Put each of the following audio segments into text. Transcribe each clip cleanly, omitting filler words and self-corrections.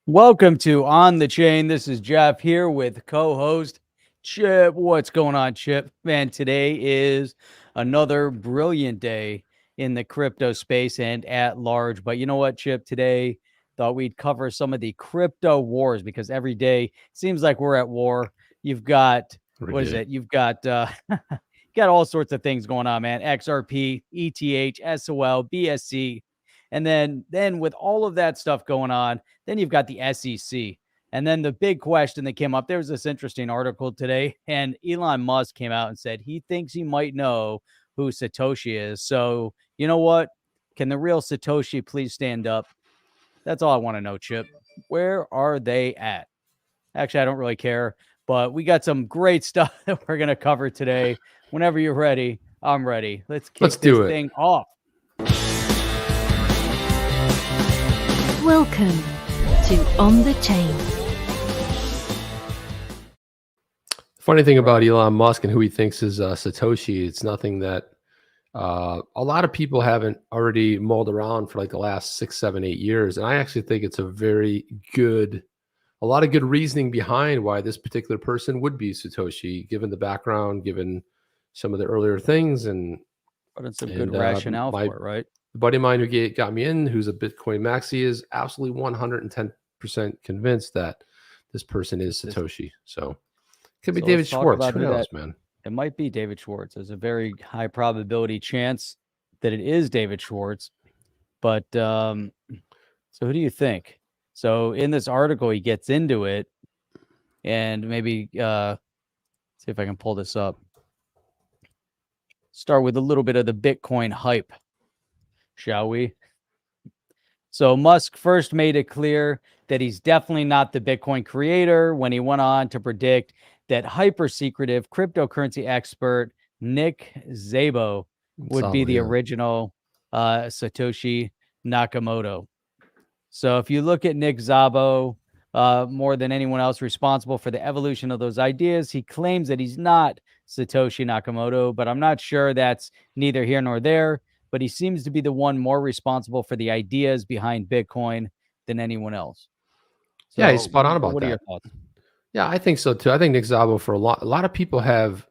Welcome to On the Chain. This is Jeff here with co-host Chip. What's going on, Chip? Man, today is another brilliant day in the crypto space and at large. But you know what, Chip? Today, thought we'd cover some of the crypto wars because every day seems like we're at war. You've got, what is it? You've got got all sorts of things going on, man. XRP, ETH, SOL, BSC. And then with all of that stuff going on, then you've got the SEC. And then the big question that came up, there was this interesting article today, and Elon Musk came out and said he thinks he might know who Satoshi is. So, you know what? Can the real Satoshi please stand up? That's all I want to know, Chip. Where are they at? Actually, I don't really care, but we got some great stuff that we're going to cover today. Whenever you're ready, I'm ready. Let's kick this thing off. Welcome to On the Chain. Funny thing about Elon Musk and who he thinks is Satoshi, it's nothing that a lot of people haven't already mulled around for like the last 6, 7, 8 years. And I actually think it's a lot of good reasoning behind why this particular person would be Satoshi, given the background, given some of the earlier things. But it's a good rationale for it, right? The buddy of mine who got me in, who's a Bitcoin maxi, is absolutely 110% convinced that this person is Satoshi. So could be David Schwartz. Who knows, man? It might be David Schwartz. There's a very high probability chance that it is David Schwartz. But so who do you think? So in this article, he gets into it, and maybe see if I can pull this up. Start with a little bit of the Bitcoin hype, shall we? So Musk first made it clear that he's definitely not the Bitcoin creator when he went on to predict that hyper-secretive cryptocurrency expert Nick Szabo would be the original Satoshi Nakamoto. So if you look at Nick Szabo, more than anyone else responsible for the evolution of those ideas, he claims that he's not Satoshi Nakamoto, but I'm not sure that's neither here nor there. But he seems to be the one more responsible for the ideas behind Bitcoin than anyone else. So, yeah, he's spot on about that. What are your thoughts? Yeah, I think so too. I think Nick Szabo, for a lot of people have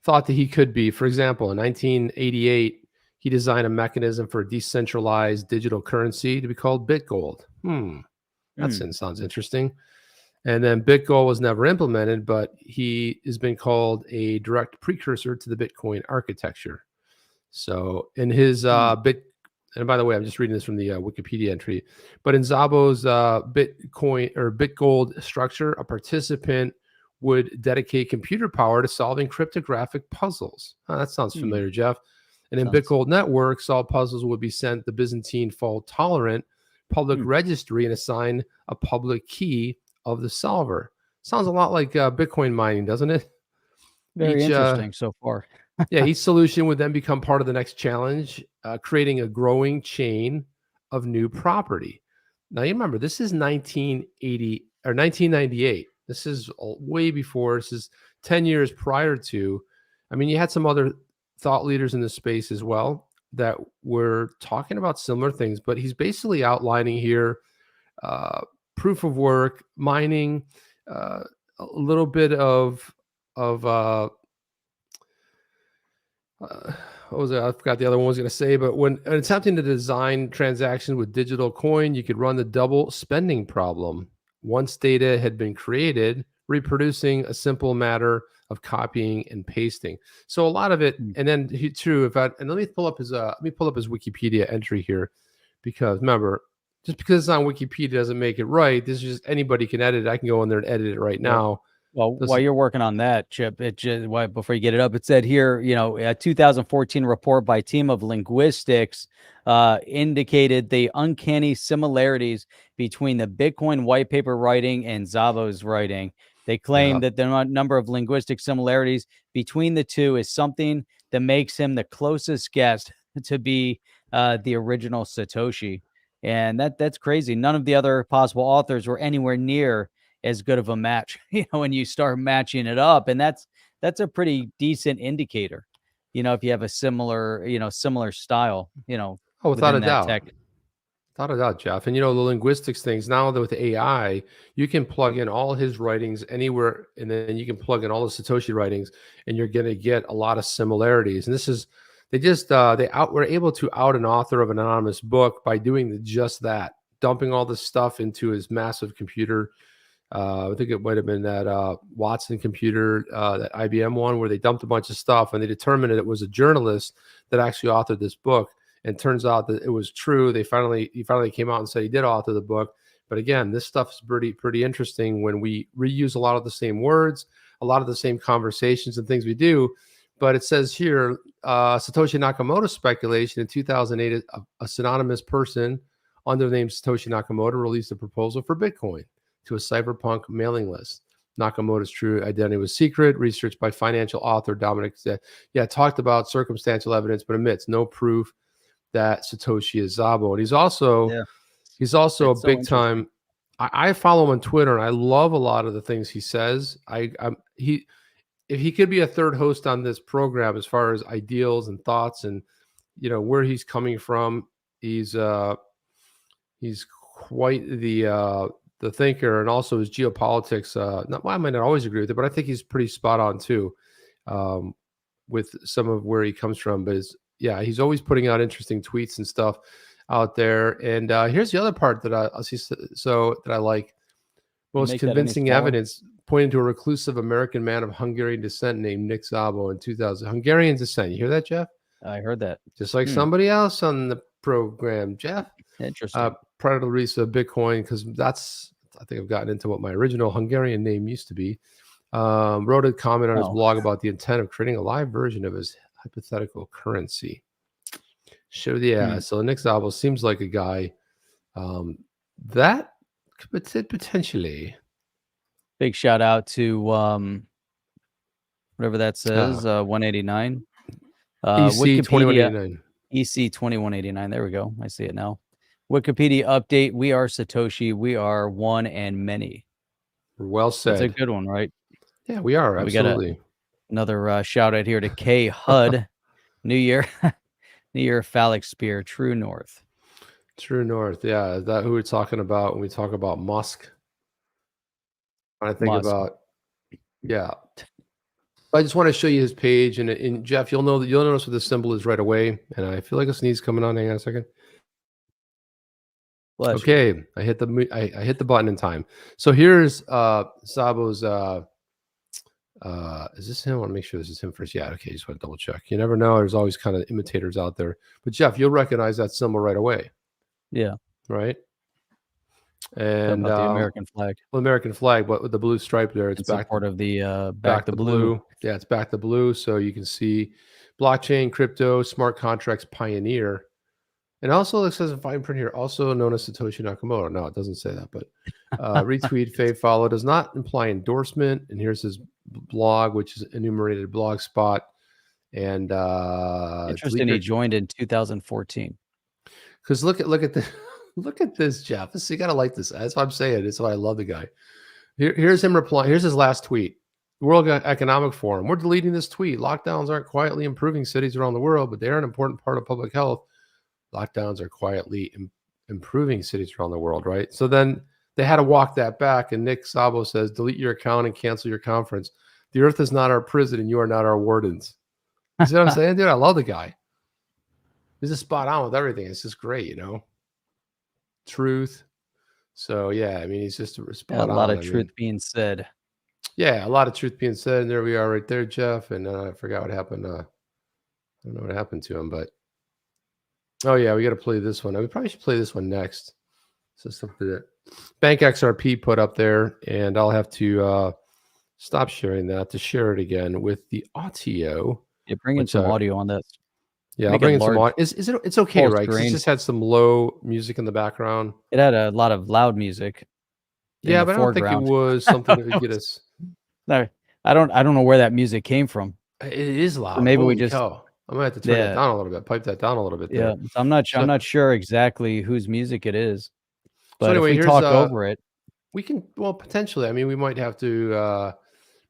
thought that he could be. For example, in 1988, he designed a mechanism for a decentralized digital currency to be called BitGold. That sounds interesting. And then BitGold was never implemented, but he has been called a direct precursor to the Bitcoin architecture. So in his and by the way, I'm just reading this from the Wikipedia entry, but in Szabo's Bitcoin or BitGold structure, a participant would dedicate computer power to solving cryptographic puzzles. That sounds familiar, Jeff. And in BitGold networks, all puzzles would be sent the Byzantine fault-tolerant public registry and assign a public key of the solver. Sounds a lot like Bitcoin mining, doesn't it? Very interesting so far. Yeah, each solution would then become part of the next challenge, creating a growing chain of new property. Now, you remember, this is 1980 or 1998. This is way before. This is 10 years prior to. I mean, you had some other thought leaders in this space as well that were talking about similar things, but he's basically outlining here proof of work, mining, a little bit of what was it? I forgot the other one was going to say, but when attempting to design transactions with digital coin, you could run the double spending problem. Once data had been created, reproducing a simple matter of copying and pasting. So a lot of it, and then let me pull up his Wikipedia entry here, because remember, just because it's on Wikipedia doesn't make it right. This is just anybody can edit it. I can go in there and edit it right now. Well, while you're working on that, Chip, before you get it up, it said here, a 2014 report by a team of linguistics indicated the uncanny similarities between the Bitcoin white paper writing and Szabo's writing. They claim that the number of linguistic similarities between the two is something that makes him the closest guest to be the original Satoshi. And that's crazy. None of the other possible authors were anywhere near as good of a match, when you start matching it up. And that's a pretty decent indicator, if you have a similar style, without a doubt. Tech. Without a doubt, Jeff. And the linguistics things now with AI, you can plug in all his writings anywhere, and then you can plug in all the Satoshi writings, and you're going to get a lot of similarities. And this is were able to out an author of an anonymous book by doing just that, dumping all this stuff into his massive computer. I think it might have been that Watson computer, that IBM one, where they dumped a bunch of stuff, and they determined that it was a journalist that actually authored this book. And turns out that it was true. He finally came out and said he did author the book. But again, this stuff is pretty interesting when we reuse a lot of the same words, a lot of the same conversations and things we do. But it says here, Satoshi Nakamoto's speculation in 2008, a synonymous person under the name Satoshi Nakamoto released a proposal for Bitcoin to a cyberpunk mailing list. Nakamoto's true identity was secret. Research by financial author Dominic talked about circumstantial evidence, but admits no proof that Satoshi is Szabo. And he's also a big time. I follow him on Twitter, and I love a lot of the things he says. If he could be a third host on this program as far as ideals and thoughts and where he's coming from, he's quite the thinker, and also his geopolitics. I might not always agree with it, but I think he's pretty spot on too, with some of where he comes from. But he's always putting out interesting tweets and stuff out there. And here's the other part that I see. So that I like: most convincing evidence pointing to a reclusive American man of Hungarian descent named Nick Szabo in 2000. Hungarian descent. You hear that, Jeff? I heard that. Just like somebody else on the program, Jeff. Interesting. Prior to the release of Bitcoin, because I think I've gotten into what my original Hungarian name used to be. Wrote a comment on his blog about the intent of creating a live version of his hypothetical currency. So Nick Szabo seems like a guy that could potentially. Big shout out to whatever that says, 189. EC 2189. EC 2189. There we go. I see it now. Wikipedia update. We are Satoshi. We are one and many. Well said. That's a good one, right? Yeah, we are. Absolutely. We got another shout out here to K HUD. New Year phallic spear. True North. True North. Yeah. Is that who we're talking about when we talk about Musk? When I think about, I just want to show you his page, and Jeff, you'll notice what the symbol is right away. And I feel like a sneeze coming on. Hang on a second. Okay, I hit the button in time. So here's Szabo's. Is this him? I want to make sure this is him first. Yeah, okay, just want to double check. You never know. There's always kind of imitators out there. But Jeff, you'll recognize that symbol right away. Yeah. Right. And the American flag. The American flag, but with the blue stripe there, it's back support of the back the blue. Yeah, it's back the blue. So you can see blockchain, crypto, smart contracts pioneer. And also, it says in fine print here, also known as Satoshi Nakamoto. No, it doesn't say that, but retweet, fave, follow does not imply endorsement. And here's his blog, which is enumerated blog spot. And interesting, he joined in 2014. Because look at the look at this, Jeff. You gotta like this. That's what I'm saying. It's why I love the guy. Here's him replying. Here's his last tweet. World Economic Forum. We're deleting this tweet. Lockdowns aren't quietly improving cities around the world, but they are an important part of public health. Lockdowns are quietly improving cities around the world, right? So then they had to walk that back, and Nick Szabo says, delete your account and cancel your conference. The earth is not our prison, and you are not our wardens. You see what I'm saying, dude? I love the guy. He's just spot on with everything. It's just great, Truth. So, yeah, I mean, he's just spot on. A lot of truth being said. Yeah, a lot of truth being said. And there we are right there, Jeff. And I forgot what happened. I don't know what happened to him, but oh, yeah, we got to play this one. We probably should play this one next. So something that Bank XRP put up there, and I'll have to stop sharing that to share it again with the audio. Yeah, bring in some audio on that. Yeah, I'll bring in some audio. It's okay, right? Because it just had some low music in the background. It had a lot of loud music. Yeah, but I don't think it was something that would get us. No, I don't know where that music came from. It is loud. So maybe we just. I'm gonna have to turn it down a little bit, pipe that down a little bit. There. Yeah, I'm not sure exactly whose music it is, but so anyway, if we talk over it, we can. Well, potentially. I mean, we might have to.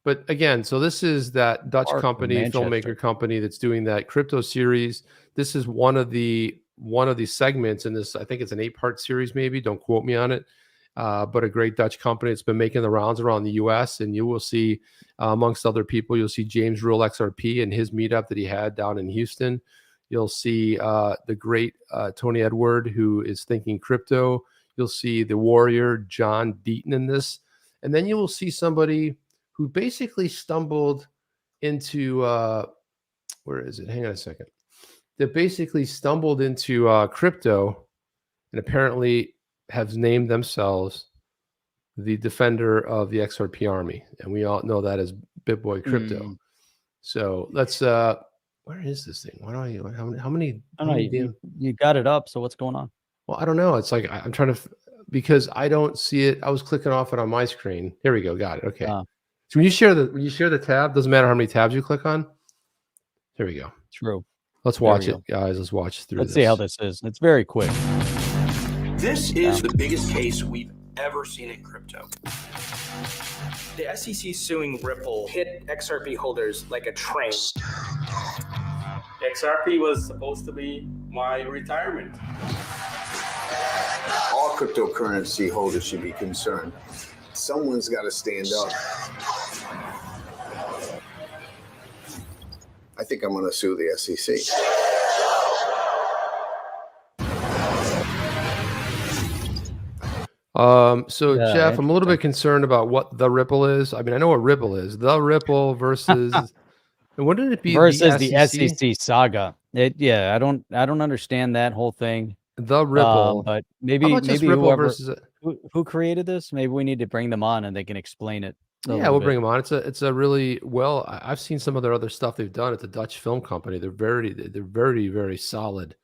But again, so this is that Dutch company, filmmaker company that's doing that crypto series. This is one of the one of these segments in this. I think it's an 8-part series, maybe. Don't quote me on it. But a great Dutch company. It's been making the rounds around the U.S. and you will see, amongst other people, you'll see James Rule XRP and his meetup that he had down in Houston. You'll see the great Tony Edward, who is thinking crypto. You'll see the warrior John Deaton in this, and then you will see somebody who basically stumbled into where is it? Hang on a second. That basically stumbled into crypto, and apparently have named themselves the defender of the XRP army, and we all know that as BitBoy Crypto. So let's. Where is this thing? Why do I? How many? I don't know. You got it up. So what's going on? Well, I don't know. It's like I'm trying to, because I don't see it. I was clicking off it on my screen. Here we go. Got it. Okay. So when you share the tab, doesn't matter how many tabs you click on. There we go. True. Let's watch it, guys. Let's watch through. Let's see how this is. It's very quick. This is the biggest case we've ever seen in crypto. The SEC suing Ripple hit XRP holders like a train. XRP was supposed to be my retirement. All cryptocurrency holders should be concerned. Someone's got to stand up. I think I'm going to sue the SEC. So Jeff, I'm a little bit concerned about what the Ripple is. I mean, I know what Ripple is. The Ripple versus, and wouldn't it be versus the SEC Saga? I don't understand that whole thing. The Ripple, but maybe whoever who created this, maybe we need to bring them on and they can explain it. Yeah, we'll bring them on. It's a really well. I've seen some of their other stuff they've done. It's a Dutch film company. They're very solid.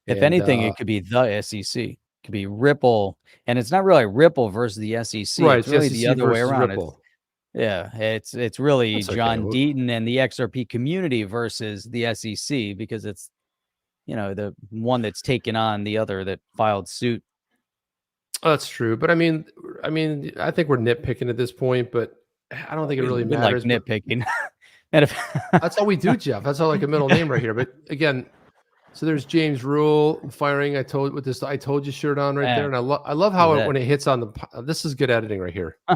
If anything, it could be the SEC. Could be Ripple, and it's not really Ripple versus the SEC. Right, it's really the other way around. It's really That's John okay. Deaton and the XRP community versus the SEC, because it's the one that's taken on the other that filed suit. Oh, that's true, but I mean, I think we're nitpicking at this point, but I don't think it really matters. Like nitpicking. And if that's all we do, Jeff. That's all like a middle name right here. But again. So there's James Rule firing. I told you shirt on right there, and I love how when it hits on the. This is good editing right here. I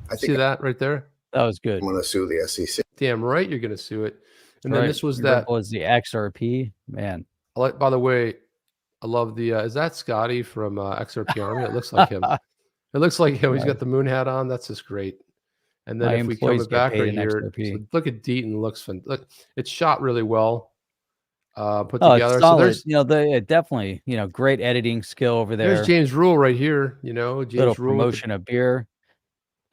think see that right there. That was good. I'm going to sue the SEC. Damn right, you're going to sue it. And then this was the XRP man. By the way, I love the. Is that Scotty from XRP Army? It looks like him. It looks like him. He's got the moon hat on. That's just great. And then if we come back right here, so look at Deaton. Look, it's shot really well. Put together. It's solid. So there's, definitely, great editing skill over there. There's James Rule right here. James little Rule promotion of beer,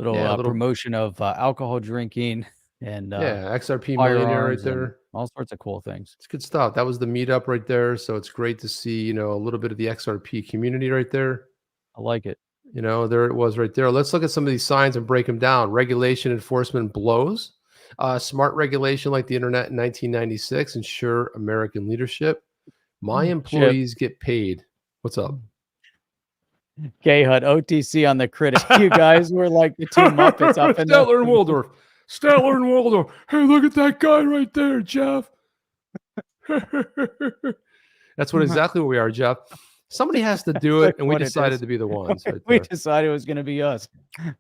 little promotion of alcohol drinking, and XRP millionaire right there. All sorts of cool things. It's good stuff. That was the meetup right there. So it's great to see, a little bit of the XRP community right there. I like it. There it was right there. Let's look at some of these signs and break them down. Regulation enforcement blows. Smart regulation like the internet in 1996. Ensure American leadership. My employees get paid. What's up? K-Hut, OTC on the critic. You guys were like the two Muppets up in Statler and Waldorf. Statler and Waldorf. Hey, look at that guy right there, Jeff. That's exactly what we are, Jeff. Somebody has to do it, and we decided to be the ones. Right we decided it was going to be us.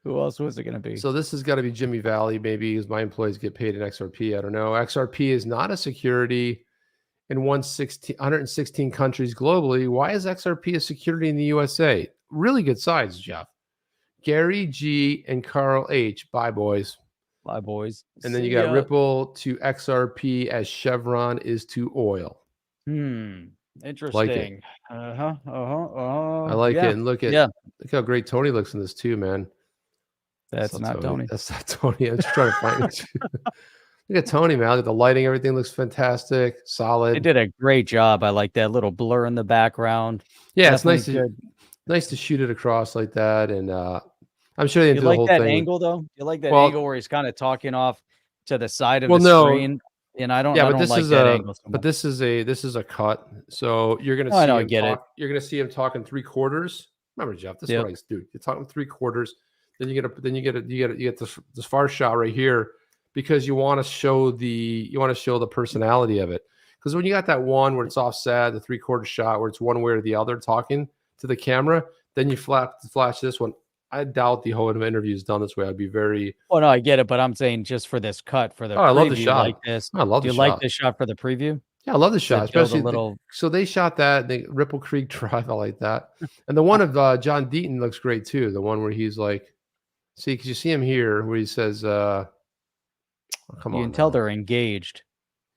Who else was it going to be? So this has got to be Jimmy Valley, maybe, because my employees get paid in XRP. I don't know. XRP is not a security in 116 countries globally. Why is XRP a security in the USA? Really good sides, Jeff. Gary G and Carl H. Bye, boys. Bye, boys. And then you got Ripple to XRP as Chevron is to oil. Interesting. Like it. I like it. And look how great Tony looks in this too, man. That's not Tony. That's not Tony. I'm just trying to find it. Look at Tony, man. Look at the lighting. Everything looks fantastic. Solid. They did a great job. I like that little blur in the background. Yeah, definitely it's nice to shoot it across like that. And I'm sure they didn't do the whole thing. You like that angle though? You like that angle where he's kind of talking off to the side of the screen? And I don't. Yeah, but this is that angle so but this is a cut. So you're gonna see. I get it. You're gonna see him talking 3/4. Remember, Jeff, this is what I do. You're talking 3/4. Then you get this far shot right here because you want to show the personality of it. Because when you got that one where it's offset, the 3/4 shot where it's one way or the other talking to the camera, then you flash this one. I doubt the whole interview is done this way. I'd be very. Oh no, I get it, but I'm saying just for this cut for the Oh, I love the preview shot. like this. I love Do the you like shot. this shot for the preview? Yeah, I love the Does shot, it show the especially little. so they shot that Ripple Creek Drive. I like that, and the one of John Deaton looks great too. The one where he's like, see, because you see him here where he says, oh, "Come You on." can tell now. they're engaged.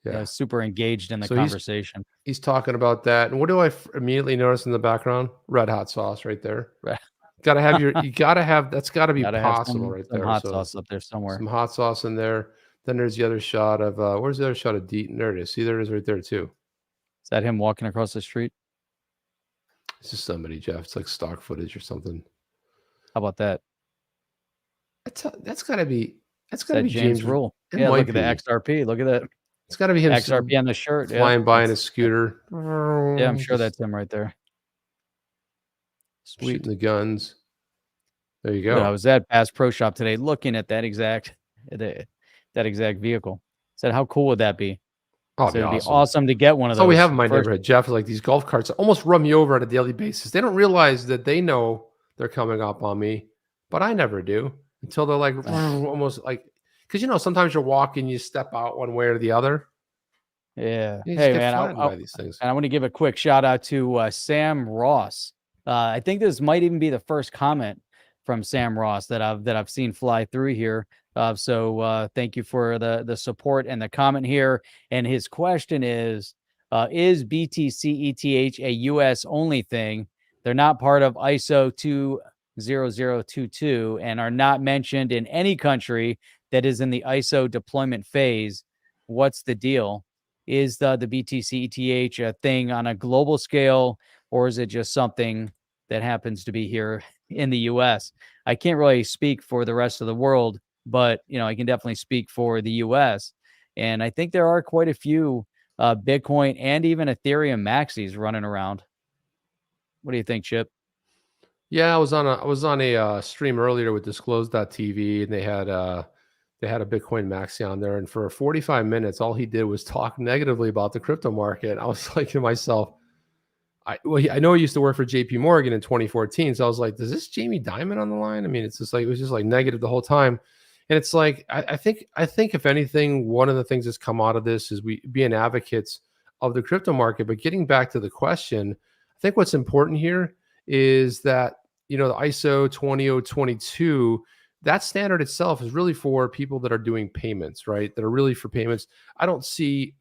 Yeah, Super engaged in the So conversation. he's talking about that, and what do I immediately notice in the background? Red hot sauce right there. Right. Gotta have you gotta have that's got to be Gotta have possible right some there. hot So sauce up there somewhere. some hot sauce in there. Then there's the other shot of where's the other shot of Deaton? There it is. See, there it is right there too. Is that him walking across the street? It's just somebody, Jeff. It's like stock footage or something. How about that? That's gotta be James Rule. It Yeah, might look at the be. XRP. Look at that It's gotta be him XRP on the shirt. flying by in a that's- scooter. Yeah, I'm sure that's him right there. Sweet in the guns. There you Dude, I go. was at Bass Pro Shop today looking at that exact vehicle. Said, how cool would that be? Oh, So it'd be awesome to get one of That's those. all we have in my first- neighborhood, Jeff. Like these golf carts almost run me over on a daily basis. They don't realize that they know they're coming up on me, but I never do until they're like almost like because sometimes you're walking, you step out one way or the other. Yeah. You just Hey get man, flattened by these things. and I want to give a quick shout out to Sam Ross. I think this might even be the first comment from Sam Ross that I've seen fly through here. So thank you for the support and the comment here. And his question is BTC ETH a US only thing? They're not part of ISO 20022 and are not mentioned in any country that is in the ISO deployment phase. What's the deal? Is the BTC ETH a thing on a global scale, or is it just something that happens to be here in the US? I can't really speak for the rest of the world, but I can definitely speak for the US. And I think there are quite a few Bitcoin and even Ethereum maxis running around. What do you think, Chip? Yeah, I was on a stream earlier with Disclose.tv, and they had a Bitcoin maxi on there, and for 45 minutes, all he did was talk negatively about the crypto market. I was like to myself, I know he used to work for JP Morgan in 2014, so I was like, "Is this Jamie Dimon on the line?" I mean, it's just like it was just like negative the whole time, and it's like I think if anything, one of the things that's come out of this is we being advocates of the crypto market. But getting back to the question, I think what's important here is that the ISO 20022. That standard itself is really for people that are doing payments, right? That are really for payments. I don't see,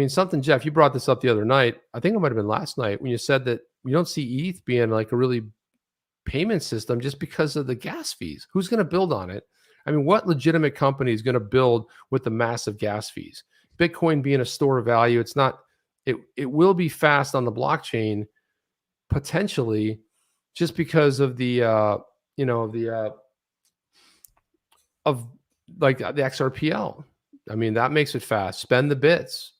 something, Jeff, you brought this up the other night. I think it might've been last night when you said that you don't see ETH being like a really payment system just because of the gas fees. Who's going to build on it? What legitimate company is going to build with the massive gas fees? Bitcoin being a store of value, it's not, it will be fast on the blockchain potentially just because of of like the XRPL. That makes it fast. Spend the bits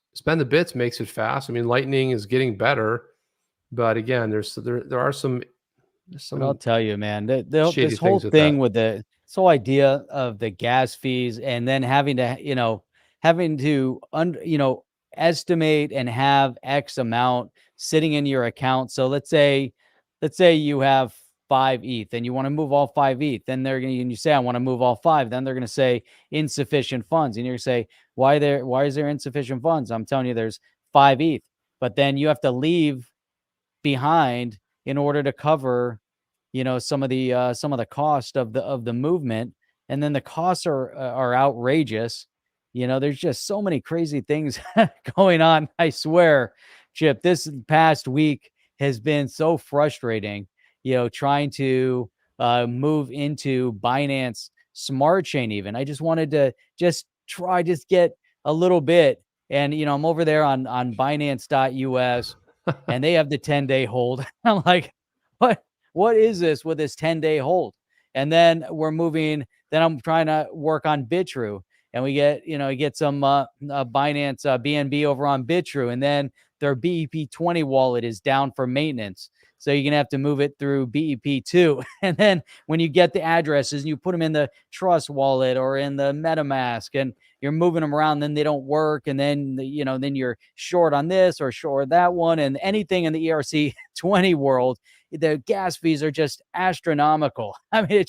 makes it fast. Lightning is getting better, but again, there are some. But I'll tell you, man, shady this whole things with thing that. with this whole idea of the gas fees and then having to estimate and have X amount sitting in your account. So let's say you have 5 ETH and you want to move all 5 ETH, then and you say, I want to move all 5, then they're going to say insufficient funds. And you're going to say, why is there insufficient funds? I'm telling you, there's 5 ETH, but then you have to leave behind in order to cover, some of the cost of the movement. And then the costs are outrageous. There's just so many crazy things going on. I swear, Chip, this past week has been so frustrating, trying to move into Binance Smart Chain even. I just wanted to just get a little bit. And, I'm over there on Binance.us and they have the 10-day hold. I'm like, what is this with this 10-day hold? And then then I'm trying to work on Bitrue and we get some Binance BNB over on Bitrue, and then their BEP20 wallet is down for maintenance. So you're going to have to move it through BEP2. And then when you get the addresses and you put them in the Trust wallet or in the MetaMask and you're moving them around, then they don't work. And then, then you're short on this or short that one. And anything in the ERC20 world, the gas fees are just astronomical. I mean,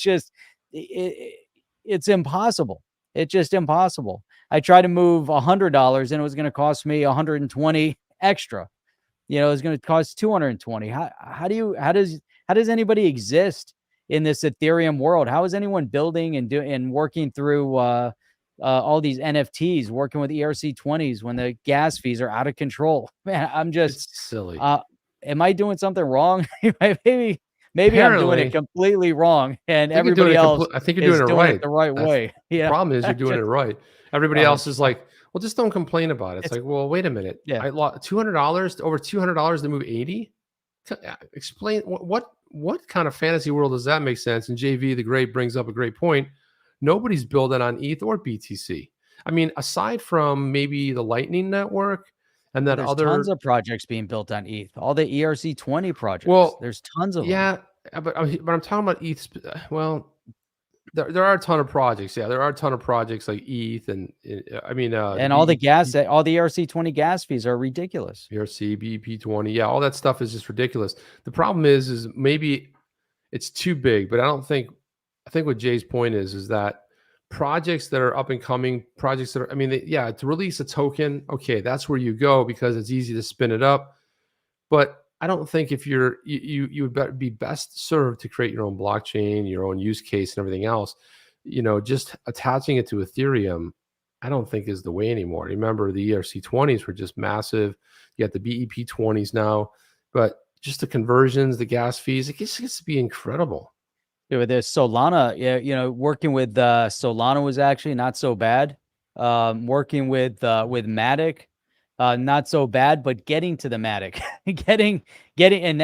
it's impossible. It's just impossible. I tried to move $100 and it was going to cost me 120 extra. It's going to cost 220. How does anybody exist in this Ethereum world? How is anyone building and working through all these NFTs, working with ERC20s when the gas fees are out of control? Man, It's silly. Am I doing something wrong? maybe I'm doing it completely wrong, and everybody else I think you're doing it right. The right way. The problem is you're doing it right. Everybody else is like, well, just don't complain about it. It's like, well, wait a minute. Yeah. I lost $200, over $200 to move 80. Explain what kind of fantasy world does that make sense? And JV the Great brings up a great point. Nobody's building on ETH or BTC. I mean, aside from maybe the Lightning Network and that There's tons of projects being built on ETH. All the ERC20 projects. Well, there's tons of them. Yeah, but I'm talking about ETH. Well, there are a ton of projects. Yeah, there are a ton of projects like ETH and and all the ERC20 gas fees are ridiculous. ERC, BEP20, yeah, all that stuff is just ridiculous. The problem is maybe it's too big, but I think what Jay's point is that projects that are up and coming, projects that are, to release a token, okay, that's where you go because it's easy to spin it up. But I don't think if you would be best served to create your own blockchain, your own use case and everything else, just attaching it to Ethereum, I don't think is the way anymore. Remember, the ERC20s were just massive. You got the BEP20s now, but just the conversions, the gas fees, it gets to be incredible. With this Solana, working with Solana was actually not so bad. Working with Matic, not so bad, but getting to the Matic, getting and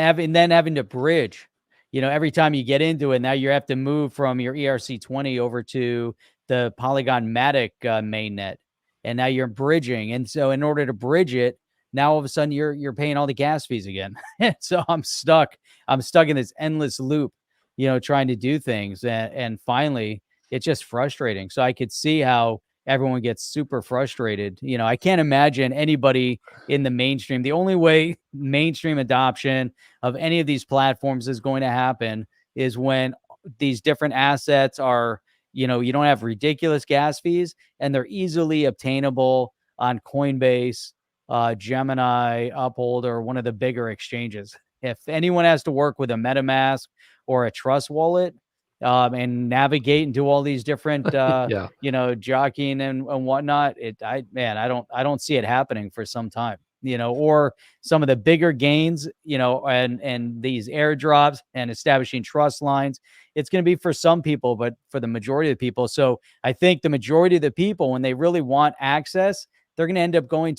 having to bridge. Every time you get into it, now you have to move from your ERC20 over to the Polygon Matic mainnet, and now you're bridging. And so, in order to bridge it, now all of a sudden you're paying all the gas fees again. So I'm stuck in this endless loop. Trying to do things. And finally, it's just frustrating. So I could see how everyone gets super frustrated. I can't imagine anybody in the mainstream. The only way mainstream adoption of any of these platforms is going to happen is when these different assets are, you don't have ridiculous gas fees and they're easily obtainable on Coinbase, Gemini, Uphold, or one of the bigger exchanges. If anyone has to work with a MetaMask or a Trust wallet and navigate and do all these different, jockeying and whatnot, I don't see it happening for some time, or some of the bigger gains, and these airdrops and establishing trust lines. It's going to be for some people, but for the majority of the people. So I think the majority of the people, when they really want access, they're going to end up going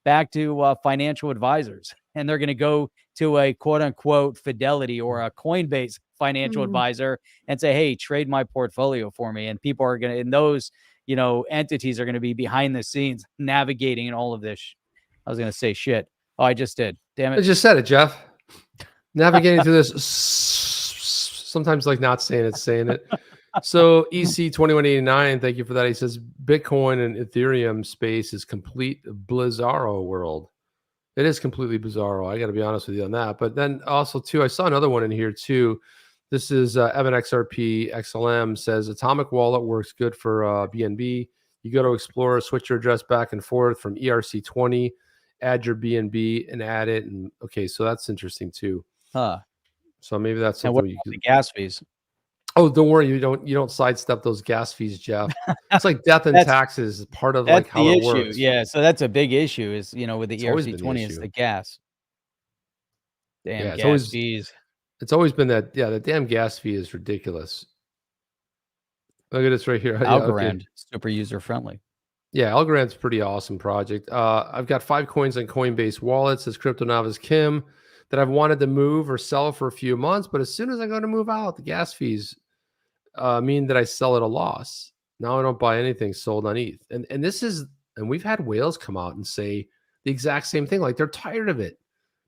back to financial advisors, and they're going to go to a quote unquote Fidelity or a Coinbase financial advisor and say, hey, trade my portfolio for me. And people are going to, and those, entities are going to be behind the scenes navigating all of this. I was going to say shit. Oh, I just did. Damn it. I just said it, Jeff. Navigating through this, sometimes like not saying it, saying it. So EC2189, thank you for that. He says Bitcoin and Ethereum space is complete Blizzaro world. It is completely bizarro. I got to be honest with you on that. But then also too, I saw another one in here too. This is Evan XRP XLM says Atomic Wallet works good for BNB. You go to Explorer, switch your address back and forth from ERC20, add your BNB and add it. And okay, so that's interesting too. Huh. So maybe that's something. And what about the gas fees? Oh, don't worry. You don't sidestep those gas fees, Jeff. It's like death and taxes, part of like how it works. Yeah. So that's a big issue is, with the ERC20 is the gas. Damn gas fees. It's always been that. Yeah. The damn gas fee is ridiculous. Look at this right here. Algorand, super user friendly. Yeah. Algorand's a pretty awesome project. I've got 5 coins on Coinbase wallet, says Crypto Novice Kim, that I've wanted to move or sell for a few months. But as soon as I go to move out, the gas fees mean that I sell at a loss. Now I don't buy anything sold on ETH. And we've had whales come out and say the exact same thing. Like they're tired of it.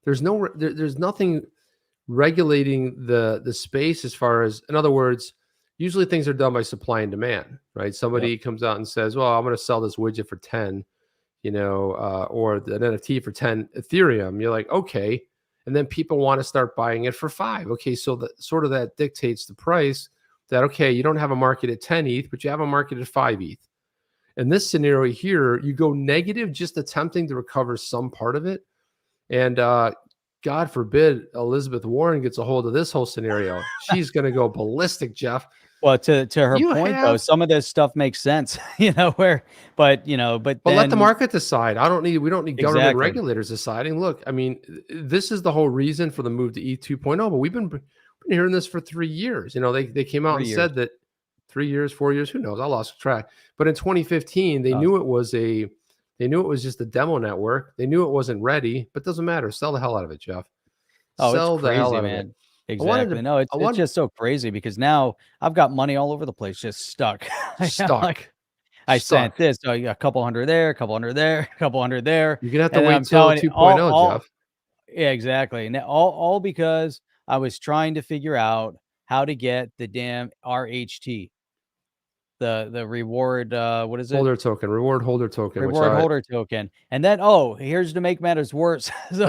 There's nothing regulating the space as far as, in other words, usually things are done by supply and demand, right? Somebody comes out and says, well, I'm going to sell this widget for 10, or an NFT for 10 Ethereum. You're like, okay. And then people want to start buying it for 5. Okay. So that dictates the price that, okay, you don't have a market at 10 ETH, but you have a market at 5 ETH. In this scenario here, you go negative, just attempting to recover some part of it. And God forbid Elizabeth Warren gets a hold of this whole scenario. She's going to go ballistic, Jeff. Well, to her point though, some of this stuff makes sense, but let the market decide. We don't need government Exactly. regulators deciding. Look, I mean, this is the whole reason for the move to ETH 2.0, but we've been hearing this for 3 years. They came out and said that 3 years, 4 years, who knows? I lost track. But in 2015, they knew it was just a demo network. They knew it wasn't ready, but it doesn't matter. Sell the hell out of it, Jeff. Sell it's crazy, the hell out of it. Exactly. No, it's just so crazy because now I've got money all over the place, just stuck. I sent this, so a couple hundred there, a couple hundred there, a couple hundred there. You're gonna have to wait till 2.0, Jeff. Yeah, exactly. And all because I was trying to figure out how to get the damn RHT, the reward. What is it? Reward holder token. Reward holder token. And then here's to make matters worse. So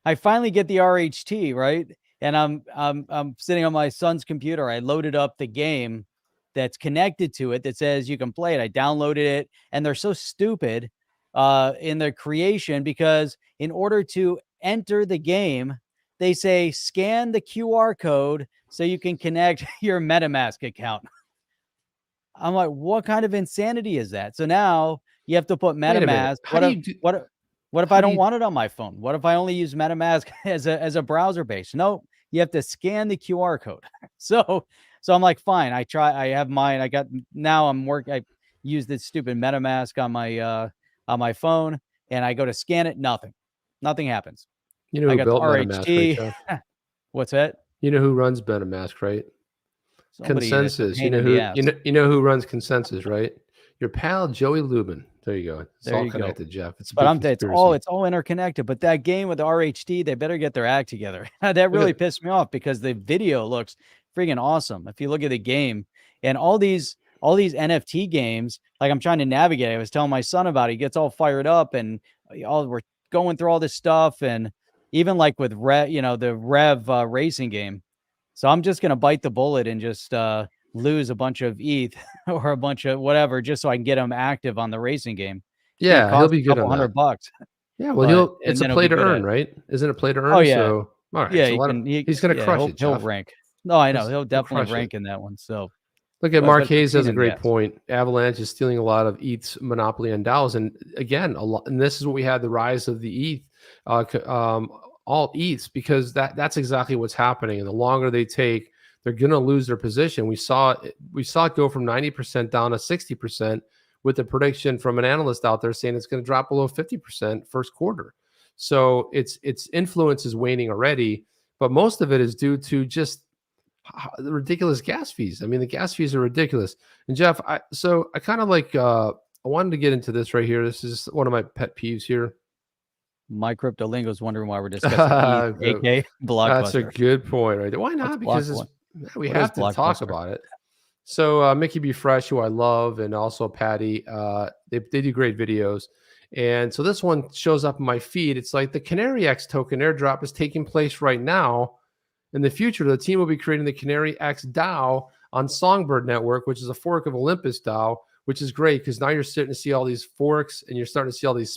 I finally get the RHT, right? And I'm sitting on my son's computer. I loaded up the game that's connected to it that says you can play it. I downloaded it, and they're so stupid in their creation because in order to enter the game, they say scan the QR code so you can connect your MetaMask account. I'm like, what kind of insanity is that? So now you have to put MetaMask. What if I don't want it on my phone? What if I only use MetaMask as a browser base? No, you have to scan the QR code. So I'm like, fine. I have mine. I use this stupid MetaMask on my phone, and I go to scan it. Nothing happens. You know who built MetaMask, right? What's that? You know who runs MetaMask, right? Consensus. You know who runs Consensus, right? Your pal Joey Lubin. There you go. It's all connected, Jeff. It's all interconnected. But that game with the RHT, they better get their act together. That really pissed me off because the video looks freaking awesome. If you look at the game and all these NFT games, like I'm trying to navigate. I was telling my son about it. He gets all fired up, and we're going through all this stuff, and even like with the Rev racing game. So I'm just gonna bite the bullet and just lose a bunch of ETH or a bunch of whatever just so I can get him active on the racing game. Yeah, he'll be good on $100. Yeah, well, it's a play to earn, right? Isn't it play to earn? Oh yeah. So, all right. Yeah, so he's going to crush it. He'll rank. No, I know he'll definitely rank in that one. So look at Marquez has a great point. Avalanche is stealing a lot of ETH's monopoly on DAOs, and again, and this is what we had the rise of the ETH, all ETHs, because that's exactly what's happening. And the longer they take, they're going to lose their position. We saw it go from 90% down to 60%, with the prediction from an analyst out there saying it's going to drop below 50% first quarter. So its influence is waning already, but most of it is due to just the ridiculous gas fees. I mean, the gas fees are ridiculous. And Jeff, I kind of like I wanted to get into this right here. This is one of my pet peeves here. My crypto lingo is wondering why we're discussing AK Blockbuster. That's a good point, right there. Why not? Because we have to talk about it. So Mickey B. Fresh, who I love, and also Patty, they do great videos. And so this one shows up in my feed. It's like the CanaryX token airdrop is taking place right now. In the future, the team will be creating the CanaryX DAO on Songbird Network, which is a fork of Olympus DAO, which is great because now you're starting to see all these forks and you're starting to see all these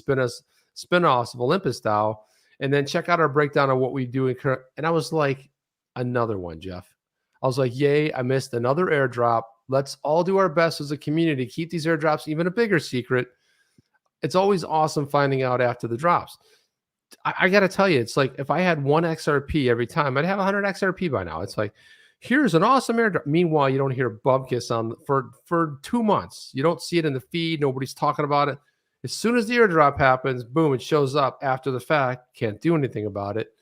spin-offs of Olympus DAO. And then check out our breakdown of what we do. And I was like, another one, Jeff. I was like, yay, I missed another airdrop. Let's all do our best as a community, keep these airdrops even a bigger secret. It's always awesome finding out after the drops. I got to tell you, it's like if I had 1 XRP every time, I'd have 100 XRP by now. It's like, here's an awesome airdrop. Meanwhile, you don't hear Bubkiss for 2 months. You don't see it in the feed. Nobody's talking about it. As soon as the airdrop happens, boom, it shows up after the fact. Can't do anything about it.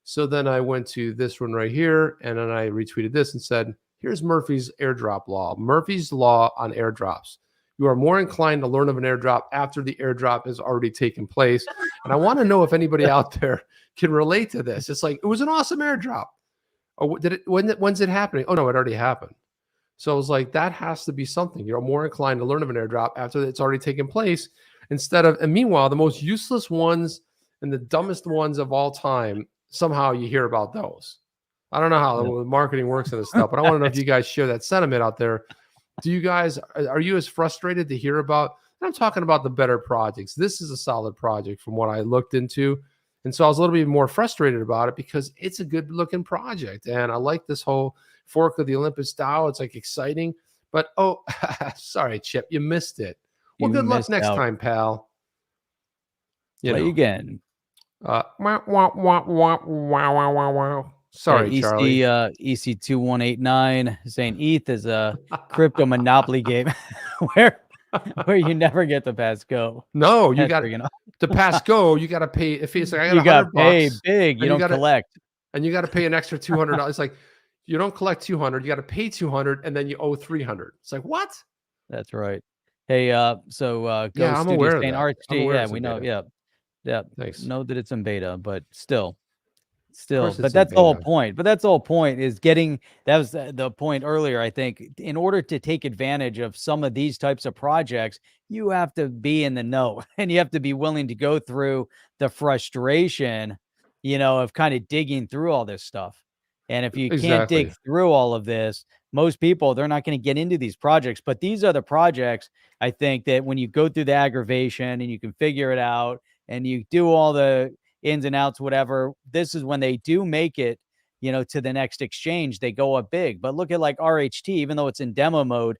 So then I went to this one right here, and then I retweeted this and said, here's Murphy's airdrop law. Murphy's law on airdrops. You are more inclined to learn of an airdrop after the airdrop has already taken place. And I want to know if anybody out there can relate to this. It's like, it was an awesome airdrop. Oh, when's it happening? Oh no, it already happened. So I was like, that has to be something. You're more inclined to learn of an airdrop after it's already taken place and meanwhile, the most useless ones and the dumbest ones of all time, somehow you hear about those. I don't know how the marketing works and this stuff, but I want to know if you guys share that sentiment out there. Are you as frustrated to hear about? And I'm talking about the better projects. This is a solid project from what I looked into. And so I was a little bit more frustrated about it because it's a good looking project. And I like this whole fork of the Olympus DAO. It's like exciting, but sorry, Chip, you missed it. Well, good luck next time, pal. Play again. Sorry, Charlie. EC2189 saying ETH is a crypto monopoly game where you never get to pass go. No, you got to pass go. You got to pay. If it's like I got you got to pay bucks, big, you don't collect, and you got to pay an extra $200. It's like you don't collect 200. You got to pay 200, and then you owe 300. It's like what? That's right. Hey, so I'm aware of that. RHD, yeah, we know, beta. yeah. Thanks. Know that it's in beta, but still, but that's the whole point. But that's the whole point is getting. That was the point earlier. I think in order to take advantage of some of these types of projects, you have to be in the know, and you have to be willing to go through the frustration, of kind of digging through all this stuff. And if you can't dig through all of this, most people, they're not going to get into these projects. But these are the projects, I think, that when you go through the aggravation and you can figure it out and you do all the ins and outs, whatever, this is when they do make it, to the next exchange, they go up big. But look at like RHT, even though it's in demo mode,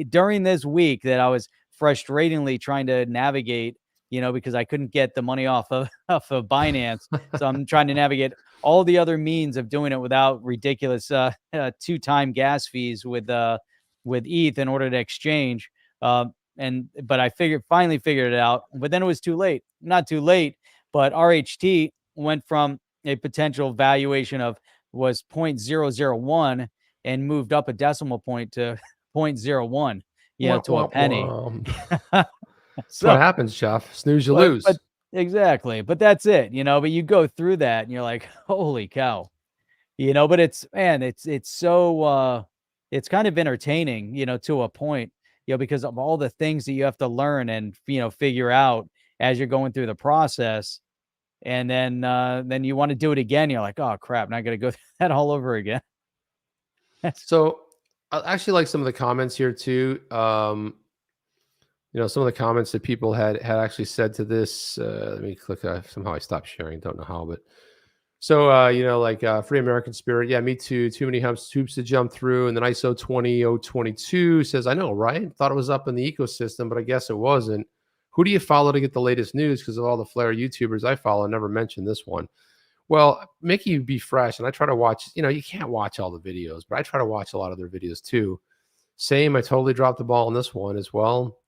during this week that I was frustratingly trying to navigate, because I couldn't get the money off of Binance. So I'm trying to navigate all the other means of doing it without ridiculous 2-time gas fees with ETH in order to exchange. But I finally figured it out. But then it was too late. Not too late, but RHT went from a potential valuation was 0.001 and moved up a decimal point to 0.01, to a penny. That's what happens, Jeff. Snooze, you lose. But exactly. But that's it, but you go through that and you're like, holy cow, but it's so, it's kind of entertaining, to a point, because of all the things that you have to learn and, figure out as you're going through the process. And then you want to do it again. You're like, oh crap, now I got to go through that all over again. So I actually like some of the comments here too. Some of the comments that people had actually said to this. Let me click. Somehow I stopped sharing. Don't know how, but so Free American Spirit. Yeah, me too. Too many hoops to jump through. And then ISO 20022 says, I know, right? Thought it was up in the ecosystem, but I guess it wasn't. Who do you follow to get the latest news? Because of all the Flare YouTubers I follow, I never mentioned this one. Well, make you be fresh. And I try to watch, you can't watch all the videos, but I try to watch a lot of their videos too. Same, I totally dropped the ball on this one as well.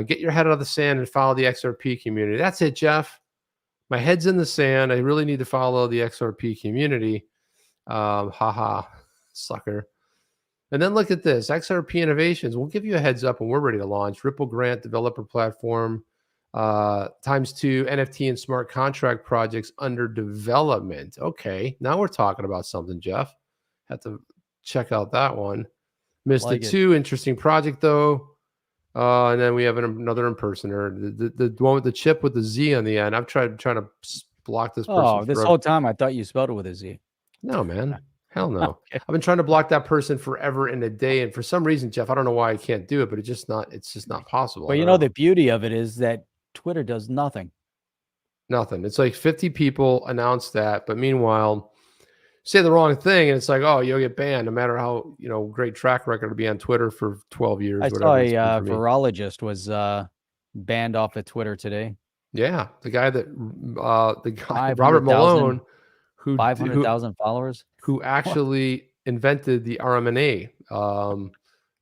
Get your head out of the sand and follow the XRP community. That's it, Jeff. My head's in the sand. I really need to follow the XRP community. Haha, sucker. And then look at this. XRP Innovations. We'll give you a heads up when we're ready to launch. Ripple Grant Developer Platform. ×2 NFT and smart contract projects under development. Okay, now we're talking about something, Jeff. Have to check out that one. Missed it too. Interesting project though. And then we have another impersonator, the one with the chip with the Z on the end. I've trying to block this person. Oh, this whole time I thought you spelled it with a Z. No, man. Hell no. Okay. I've been trying to block that person forever in a day. And for some reason, Jeff, I don't know why I can't do it, but it's just not possible. Well, the beauty of it is that Twitter does nothing. Nothing. It's like 50 people announced that. But meanwhile, say the wrong thing and it's like, oh, you'll get banned no matter how, great track record to be on Twitter for 12 years. I saw a virologist was banned off of Twitter today. Yeah. The guy Robert Malone, who 500,000 followers, who actually invented the RMNA.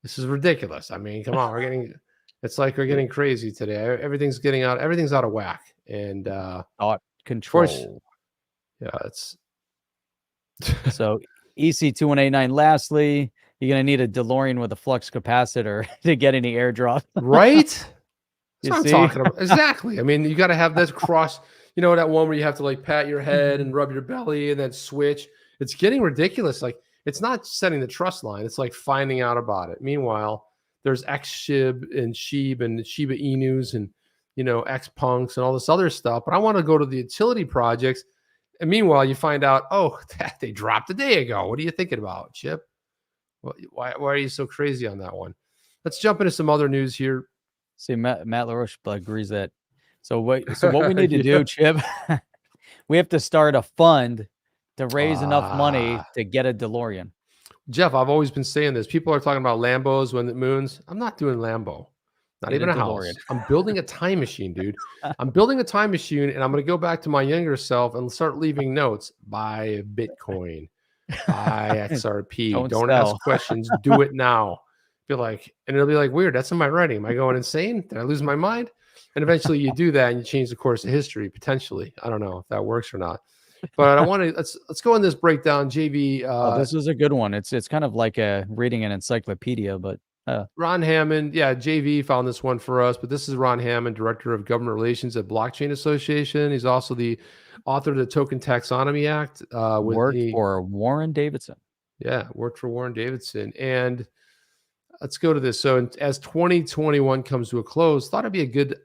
This is ridiculous. I mean, come on, we're getting crazy today. Everything's out of whack. And thought control. Yeah, it's so EC2189. Lastly, You're gonna need a DeLorean with a flux capacitor to get any airdrop. Right? That's You what I'm see? talking about. Exactly. I mean, you got to have this cross, you know, that one where you have to like pat your head and rub your belly and then switch. It's getting ridiculous. Like, it's not setting the trust line. It's like finding out about it. Meanwhile, there's XSHIB and SHIB and Shiba Inus and, you know, XPunks and all this other stuff. But I want to go to the utility projects. And meanwhile, you find out, oh, they dropped a day ago. What are you thinking about, Chip? Why are you so crazy on that one? Let's jump into some other news here. See, Matt LaRoche agrees that. So what we need to do, Chip, we have to start a fund to raise enough money to get a DeLorean. Jeff, I've always been saying this. People are talking about Lambos when it moons. I'm not doing Lambo. Not even a house. I'm building a time machine, dude. I'm building a time machine, and I'm going to go back to my younger self and start leaving notes. Buy Bitcoin. Buy XRP. Don't ask questions. Do it now. Be like, and it'll be like, weird. That's in my writing. Am I going insane? Did I lose my mind? And eventually you do that and you change the course of history, potentially. I don't know if that works or not. But I want to let's go in this breakdown. JV. This is a good one. It's kind of like reading an encyclopedia, but Ron Hammond, yeah, JV found this one for us, but this is Ron Hammond, Director of Government Relations at Blockchain Association. He's also the author of the Token Taxonomy Act. Worked for Warren Davidson. Yeah, worked for Warren Davidson. And let's go to this. So as 2021 comes to a close, thought it'd be a good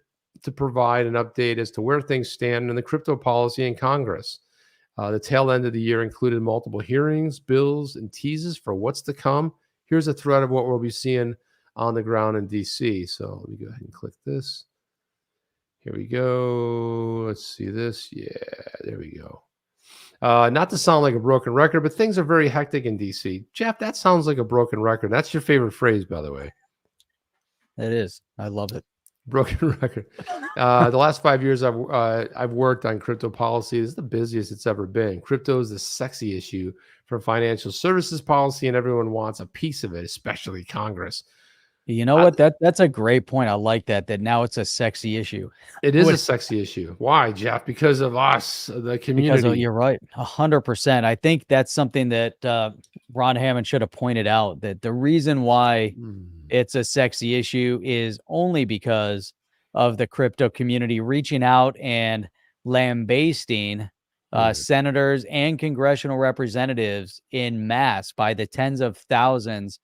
to provide an update as to where things stand in the crypto policy in Congress. The tail end of the year included multiple hearings, bills, and teases for what's to come. Here's a thread of what we'll be seeing on the ground in DC. So let me go ahead and click this. Here we go. Let's see this. Yeah, there we go. Not to sound like a broken record, but things are very hectic in DC. Jeff, that sounds like a broken record. That's your favorite phrase, by the way. It is. I love it. Broken record. The last 5 years I've worked on crypto policy. This is the busiest it's ever been. Crypto is the sexy issue for financial services policy, and everyone wants a piece of it, especially Congress. You know what? That's a great point. I like that now it's a sexy issue. It is a sexy issue. Why, Jeff? Because of us, the community. Because you're right. 100%. I think that's something that Ron Hammond should have pointed out, that the reason why it's a sexy issue is only because of the crypto community reaching out and lambasting senators and congressional representatives in mass by the tens of thousands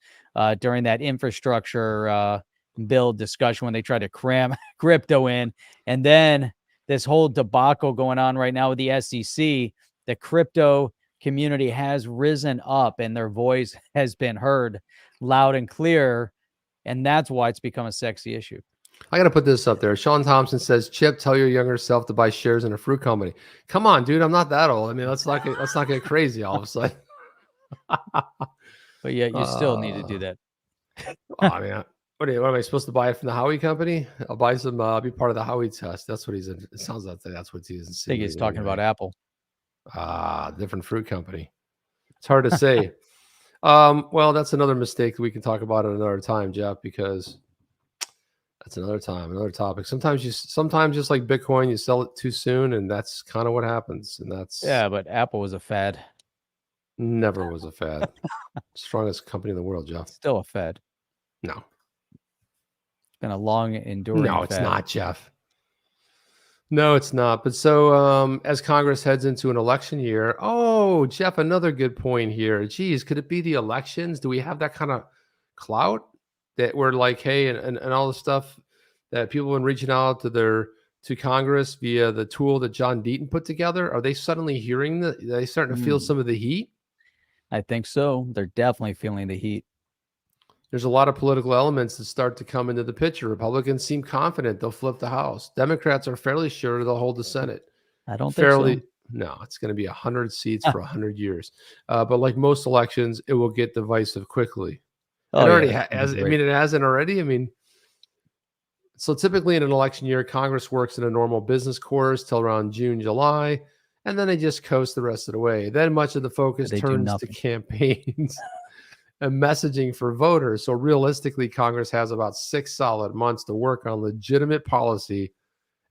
during that infrastructure bill discussion when they tried to cram crypto in. And then this whole debacle going on right now with the SEC, the crypto community has risen up and their voice has been heard loud and clear. And that's why it's become a sexy issue. I got to put this up there. Sean Thompson says, Chip, tell your younger self to buy shares in a fruit company. Come on, dude. I'm not that old. I mean, let's not get crazy all of a sudden. But yeah, you still need to do that. I mean, what am I supposed to buy it from the Howie company? I'll buy some, I'll be part of the Howie test. That's what he's in. It sounds like that's what he's in. I think he's talking about Apple. Different fruit company. It's hard to say. Well, that's another mistake that we can talk about at another time, Jeff, because that's another topic. Sometimes just like Bitcoin, you sell it too soon, and that's kind of what happens. And that's but Apple was a fad. Never was a fad. Strongest company in the world, Jeff. Still a fad. No. It's been a long enduring No, it's fad. not, Jeff. No, it's not. But so as Congress heads into an election year, Jeff, another good point here. Geez, could it be the elections? Do we have that kind of clout that we're like, hey, and all the stuff that people have been reaching out to Congress via the tool that John Deaton put together? Are they suddenly hearing are they starting to feel some of the heat? I think so. They're definitely feeling the heat. There's a lot of political elements that start to come into the picture. Republicans seem confident they'll flip the House. Democrats are fairly sure they'll hold the Senate. I don't think so. No, it's going to be 100 seats for 100 years. But like most elections, it will get divisive quickly. It already has. I mean, it hasn't already. I mean, so typically in an election year, Congress works in a normal business course till around June, July, and then they just coast the rest of the way. Then much of the focus turns to campaigns and messaging for voters. So realistically, Congress has about 6 solid months to work on legitimate policy,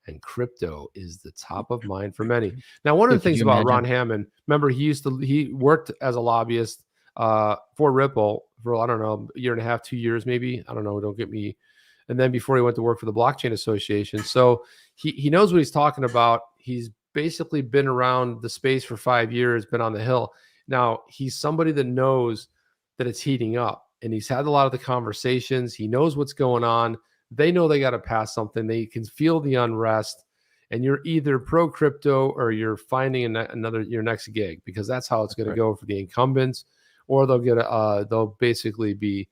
and crypto is the top of mind for many. Now, one of the things about Ron Hammond, remember he worked as a lobbyist for Ripple for, I don't know, a year and a half, 2 years, maybe. I don't know. Don't get me. And then before he went to work for the Blockchain Association. So he knows what he's talking about. He's basically been around the space for 5 years, been on the hill. Now, he's somebody that knows that it's heating up, and he's had a lot of the conversations. He knows what's going on. They know they got to pass something. They can feel the unrest, and you're either pro crypto or you're finding your next gig, because that's how it's going to go for the incumbents, or they'll basically be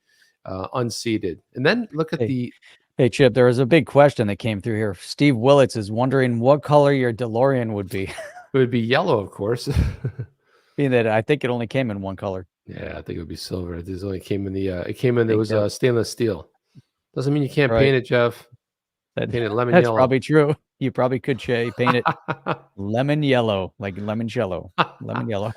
unseated. And then look at Hey, Chip, there was a big question that came through here. Steve Willits is wondering what color your DeLorean would be. It would be yellow, of course. Being that I think it only came in one color. Yeah, I think it would be silver. It only came in there was stainless steel. Doesn't mean you can't Right. paint it, Jeff. Paint it lemon That's yellow. probably true. You probably could paint it lemon yellow, like limoncello, lemon yellow.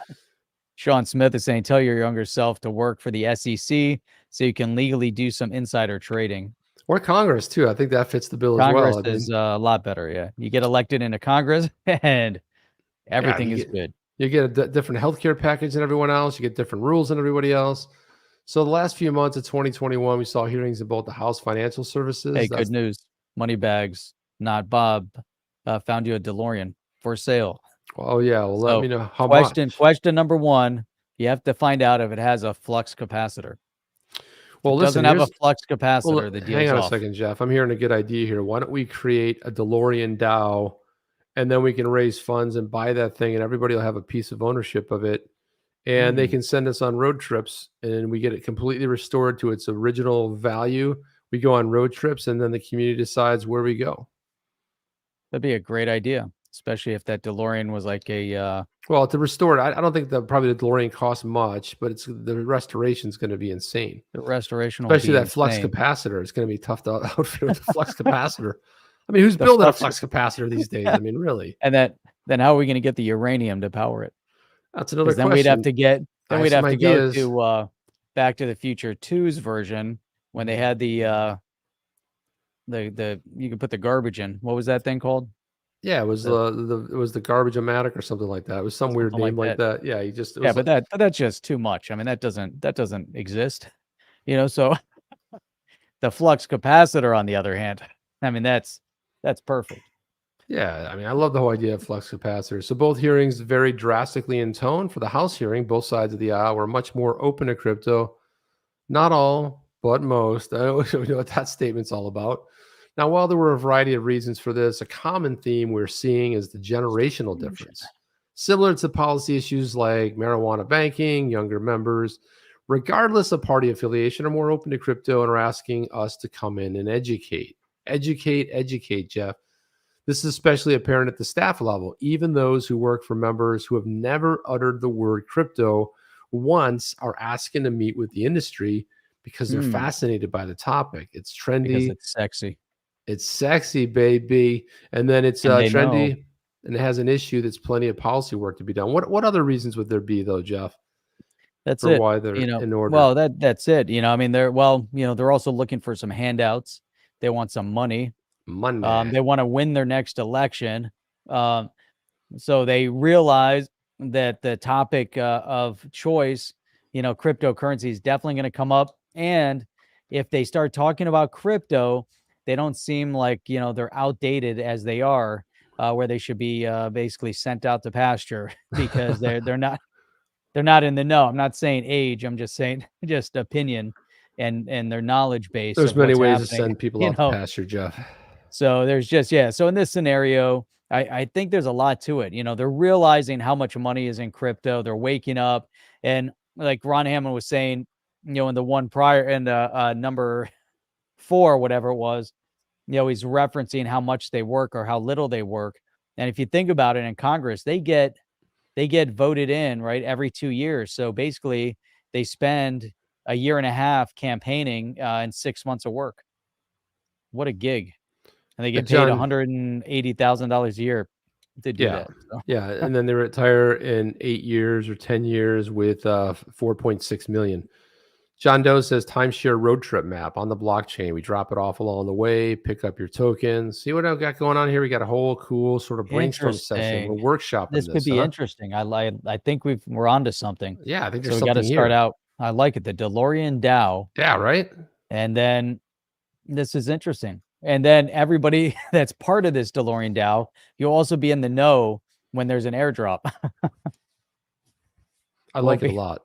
Sean Smith is saying, tell your younger self to work for the SEC so you can legally do some insider trading. Or Congress, too. I think that fits the bill Congress as well. is a lot better, yeah. You get elected into Congress, and everything is good. You get a different healthcare package than everyone else. You get different rules than everybody else. So the last few months of 2021, we saw hearings about the House Financial Services. Hey, good news. Moneybags, not Bob, found you a DeLorean for sale. Oh, yeah. Well, let me know how much. Question number one, you have to find out if it has a flux capacitor. Well, if it doesn't have a flux capacitor, the deal's hang on off. a second, Jeff. I'm hearing a good idea here. Why don't we create a DeLorean DAO, and then we can raise funds and buy that thing, and everybody will have a piece of ownership of it, and they can send us on road trips, and we get it completely restored to its original value. We go on road trips, and then the community decides where we go. That'd be a great idea, especially if that DeLorean was like a... Well, to restore it, I don't think probably the DeLorean costs much, but the restoration is going to be insane. The restoration, especially that flux capacitor, it's going to be tough to outfit with a flux capacitor. I mean, who's building a flux capacitor these days? I mean, really. And then how are we going to get the uranium to power it? That's another question. Then we'd have to get. Then we'd have to ideas. go to Back to the Future 2's version when they had the you could put the garbage in. What was that thing called? Yeah, it was the garbage-o-matic or something like that. It was some weird name like that. Yeah, but that's just too much. I mean, that doesn't exist. So the flux capacitor, on the other hand, I mean, that's perfect. Yeah, I mean, I love the whole idea of flux capacitors. So both hearings varied drastically in tone. For the House hearing, both sides of the aisle were much more open to crypto. Not all, but most. I know what that statement's all about. Now, while there were a variety of reasons for this, a common theme we're seeing is the generational difference. Similar to policy issues like marijuana banking, younger members, regardless of party affiliation, are more open to crypto and are asking us to come in and educate. Educate, Jeff. This is especially apparent at the staff level. Even those who work for members who have never uttered the word crypto once are asking to meet with the industry because they're fascinated by the topic. It's trendy. Because it's sexy. It's sexy, baby. And then it's trendy, and it has an issue that's plenty of policy work to be done. What other reasons would there be, though, Jeff? That's it. Why they're in order. Well, that's it. I mean, they're also looking for some handouts. They want some money. They want to win their next election. So they realize that the topic of choice, cryptocurrency is definitely going to come up. And if they start talking about crypto, they don't seem like, they're outdated as they are, where they should be basically sent out to pasture because they're not in the know. I'm not saying age. I'm just saying just opinion and their knowledge base. There's many ways to send people out to pasture, Jeff. So there's so in this scenario, I think there's a lot to it. They're realizing how much money is in crypto. They're waking up, and like Ron Hammond was saying, in the one prior and number 4, whatever it was, he's referencing how much they work or how little they work. And if you think about it, in Congress, they get voted in, right, every 2 years. So basically they spend a year and a half campaigning and 6 months of work. What a gig. And they get paid $180,000 a year to do that. So. Yeah. And then they retire in 8 years or 10 years with 4.6 million. John Doe says timeshare road trip map on the blockchain. We drop it off along the way, pick up your tokens. See what I've got going on here? We got a whole cool sort of brainstorm session. We're workshopping this. Could be interesting. I think we're onto something. Yeah, I think there's so we got to start out I like it. The DeLorean DAO. Yeah, right. And then this is interesting. And then everybody that's part of this DeLorean DAO, you'll also be in the know when there's an airdrop. I like it a lot.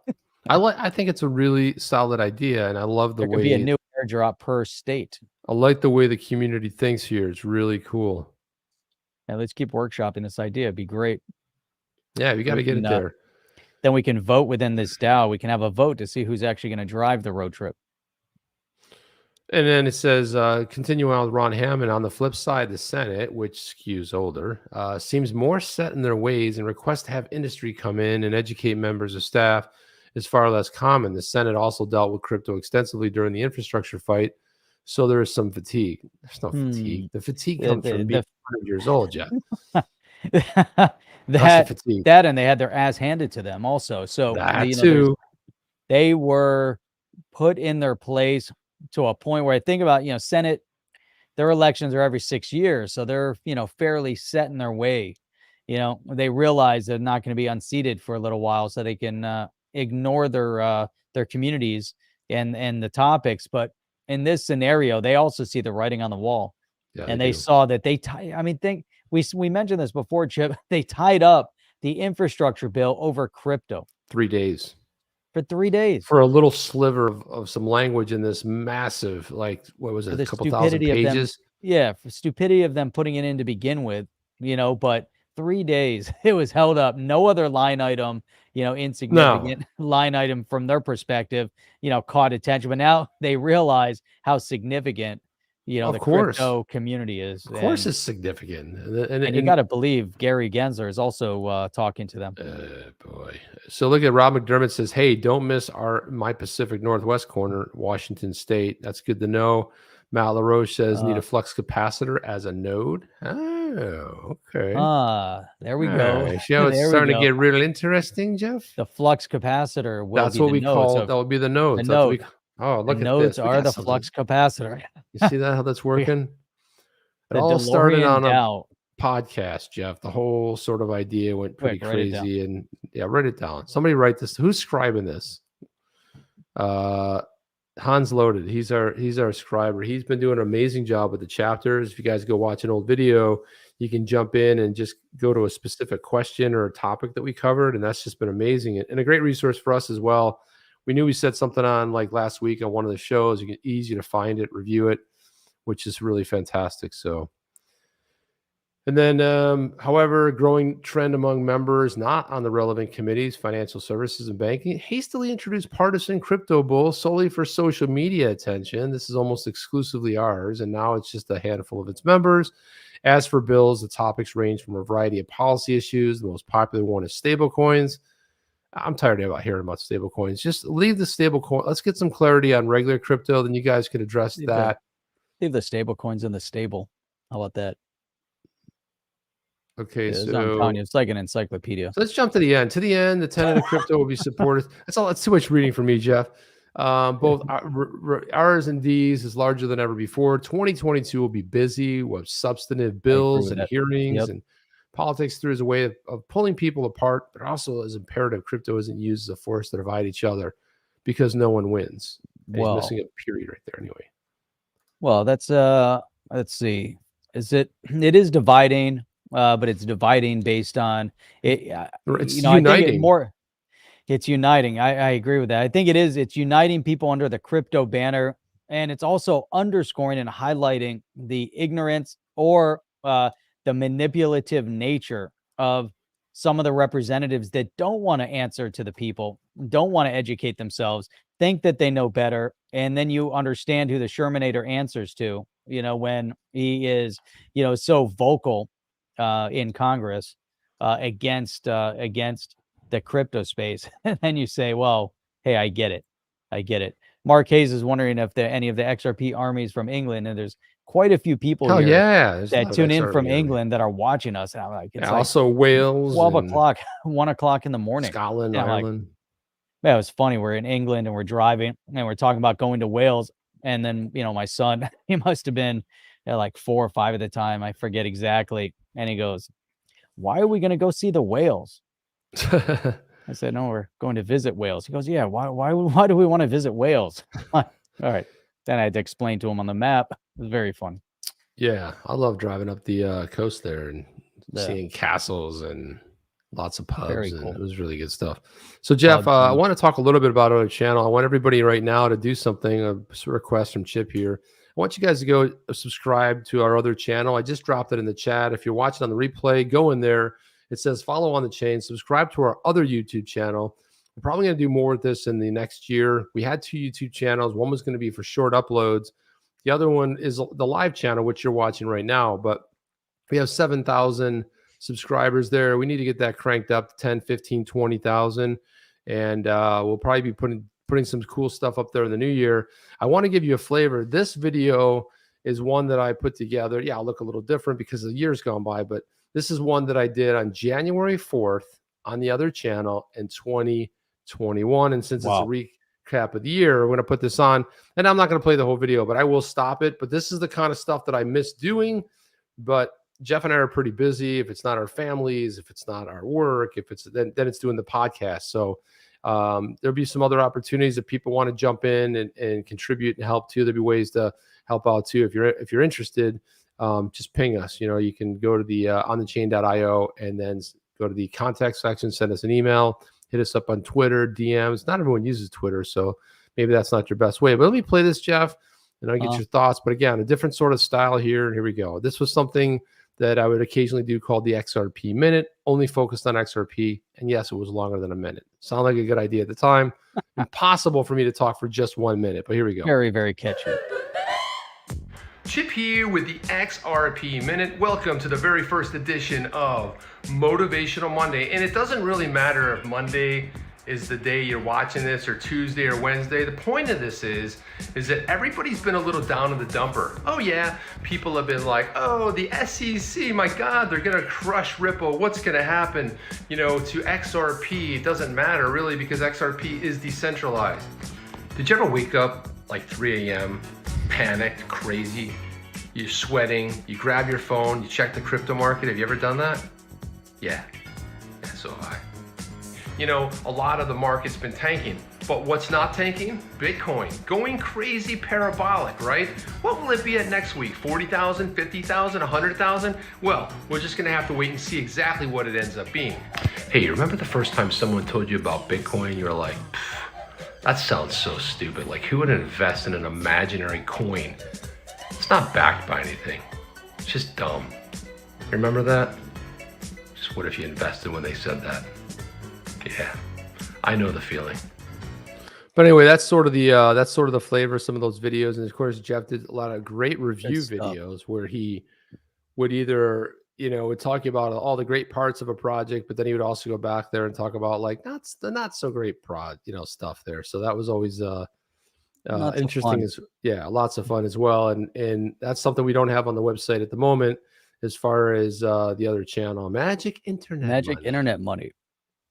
I think it's a really solid idea, and I love the There could be a way new airdrop per state. I like the way the community thinks here. It's really cool. And let's keep workshopping this idea. It'd be great. Yeah, we got to get it there. Then we can vote within this DAO. We can have a vote to see who's actually going to drive the road trip. And then it says, continuing on with Ron Hammond, on the flip side, the Senate, which skews older, seems more set in their ways, and requests to have industry come in and educate members of staff is far less common. The Senate also dealt with crypto extensively during the infrastructure fight, so there is some fatigue. There's no fatigue. The fatigue comes from being 100 years old, Jeff. that and they had their ass handed to them also. So that too. They were put in their place to a point where I think about, Senate, their elections are every 6 years. So they're, fairly set in their way. They realize they're not going to be unseated for a little while, so they can ignore their communities and the topics. But in this scenario, they also see the writing on the wall. Yeah, and they saw that we mentioned this before, Chip. They tied up the infrastructure bill over crypto. 3 days. For 3 days. For a little sliver of some language in this massive, what was it, a couple thousand pages? For stupidity of them putting it in to begin with, but 3 days it was held up. No other line item, insignificant line item from their perspective, caught attention. But now they realize how significant, the crypto community is. Of course, it's significant. And you got to believe Gary Gensler is also talking to them. Boy. So look at Rob McDermott says, hey, don't miss my Pacific Northwest corner, Washington State. That's good to know. Matt LaRoche says, need a flux capacitor as a node. Oh, okay. There we go. Show it's starting to get real interesting, Jeff. The flux capacitor. That's what we call it. That would be the nodes. Oh, look at this. Nodes are the flux capacitor. You see that, how that's working? It all started on a podcast, Jeff. The whole sort of idea went pretty crazy. And write it down. Somebody write this. Who's scribing this? Hans Loaded. He's our scriber. He's been doing an amazing job with the chapters. If you guys go watch an old video, you can jump in and just go to a specific question or a topic that we covered. And that's just been amazing. And a great resource for us as well. We knew we said something on last week on one of the shows. Easy to find it, review it, which is really fantastic. So, and then, however, growing trend among members not on the relevant committees, financial services and banking, hastily introduced partisan crypto bulls solely for social media attention. This is almost exclusively ours, and now it's just a handful of its members. As for bills, the topics range from a variety of policy issues. The most popular one is stablecoins. I'm tired about hearing about stable coins. Just leave the stable coin. Let's get some clarity on regular crypto. Then you guys could address that. Leave the stable coins in the stable. How about that? Okay, so I'm telling you, it's like an encyclopedia. So let's jump to the end. To the end, the tenet of crypto will be supported. That's too much reading for me, Jeff. Both R's and D's is larger than ever before. 2022 will be busy with substantive bills and hearings and politics through as a way of pulling people apart, but also as imperative. Crypto isn't used as a force to divide each other because no one wins. He's missing a period right there anyway. Well, that's let's see. It is dividing, but it's dividing based on it. It's uniting. I think it's uniting. I agree with that. I think it's uniting people under the crypto banner, and it's also underscoring and highlighting the ignorance or the manipulative nature of some of the representatives that don't want to answer to the people, don't want to educate themselves, think that they know better. And then you understand who the Shermanator answers to, when he is, so vocal in Congress against the crypto space. And then you say, well, hey, I get it. Mark Hayes is wondering if any of the XRP armies from England, and there's quite a few people that tune in from England that are watching us. And I'm like, it's also Wales, 12 o'clock, 1 o'clock in the morning, Scotland, Ireland. Man, it was funny. We're in England and we're driving and we're talking about going to Wales. And then, my son, he must have been like 4 or 5 at the time. I forget exactly. And he goes, why are we going to go see the whales? I said, no, we're going to visit whales. He goes, yeah, why do we want to visit whales? All right. Then I had to explain to him on the map. It was very fun. Yeah, I love driving up the coast there and Yeah. seeing castles and lots of pubs. Very And cool. it was really good stuff. So, Jeff, Pubs I and- want to talk a little bit about our channel. I want everybody right now to do something, a request from Chip here. I want you guys to go subscribe to our other channel. I just dropped it in the chat. If you're watching on the replay, go in there. It says follow on the chain, subscribe to our other YouTube channel. We're probably going to do more with this in the next year. We had 2 YouTube channels. One was going to be for short uploads. The other one is the live channel, which you're watching right now. But we have 7,000 subscribers there. We need to get that cranked up to 10, 15, 20,000. And we'll probably be putting some cool stuff up there in the new year. I want to give you a flavor. This video is one that I put together. Yeah, I'll look a little different because the year's gone by, but this is one that I did on January 4th on the other channel in 2021. And since Wow. it's a recap of the year, we're going to put this on. And I'm not going to play the whole video, but I will stop it. But this is the kind of stuff that I miss doing. But Jeff and I are pretty busy. If it's not our families, if it's not our work, if it's then it's doing the podcast. So there'll be some other opportunities if people want to jump in and contribute and help too. There'll be ways to help out too. If you're interested, just ping us. You know, you can go to the onthechain.io and then go to the contact section, send us an email, hit us up on Twitter, DMs. Not everyone uses Twitter, so maybe that's not your best way. But let me play this, Jeff, and I'll get your thoughts. But again, a different sort of style here. Here we go. This was something that I would occasionally do called the XRP Minute, only focused on XRP. And yes, it was longer than a minute. Sounded like a good idea at the time. Impossible for me to talk for just 1 minute, but here we go. Very, very catchy. Chip here with the XRP Minute. Welcome to the very first edition of Motivational Monday. And it doesn't really matter if Monday is the day you're watching this or Tuesday or Wednesday. The point of this is that everybody's been a little down in the dumper. Oh yeah, people have been like, oh, the SEC, my God, they're gonna crush Ripple. What's gonna happen, you know, to XRP? It doesn't matter really because XRP is decentralized. Did you ever wake up like 3 a.m., panicked, crazy? You're sweating, you grab your phone, you check the crypto market. Have you ever done that? Yeah, so have I. You know, a lot of the market's been tanking, but what's not tanking? Bitcoin, going crazy parabolic, right? What will it be at next week? 40,000, 50,000, 100,000? Well, we're just gonna have to wait and see exactly what it ends up being. Hey, you remember the first time someone told you about Bitcoin? You were like, that sounds so stupid. Like, who would invest in an imaginary coin? It's not backed by anything. It's just dumb. You remember that? Just what if you invested when they said that? Yeah, I know the feeling. But anyway, that's sort of the flavor of some of those videos. And of course, Jeff did a lot of great review videos where he would either, you know, would talk about all the great parts of a project, but then he would also go back there and talk about like the not so great stuff there. So that was always interesting. Lots of fun as well. And that's something we don't have on the website at the moment as far as the other channel, Magic Internet Money.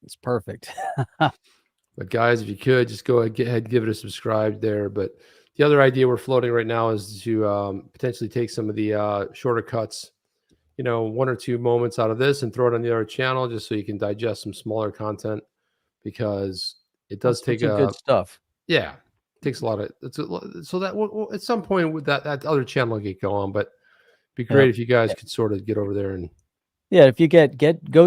It's perfect. But guys, if you could just go ahead and give it a subscribe there. But the other idea we're floating right now is to potentially take some of the shorter cuts, you know, 1 or 2 moments out of this and throw it on the other channel just so you can digest some smaller content, because it does take good stuff. Yeah, it takes a lot of so that at some point with that other channel will get going. But it'd be great if you guys could sort of get over there and. Yeah, if you go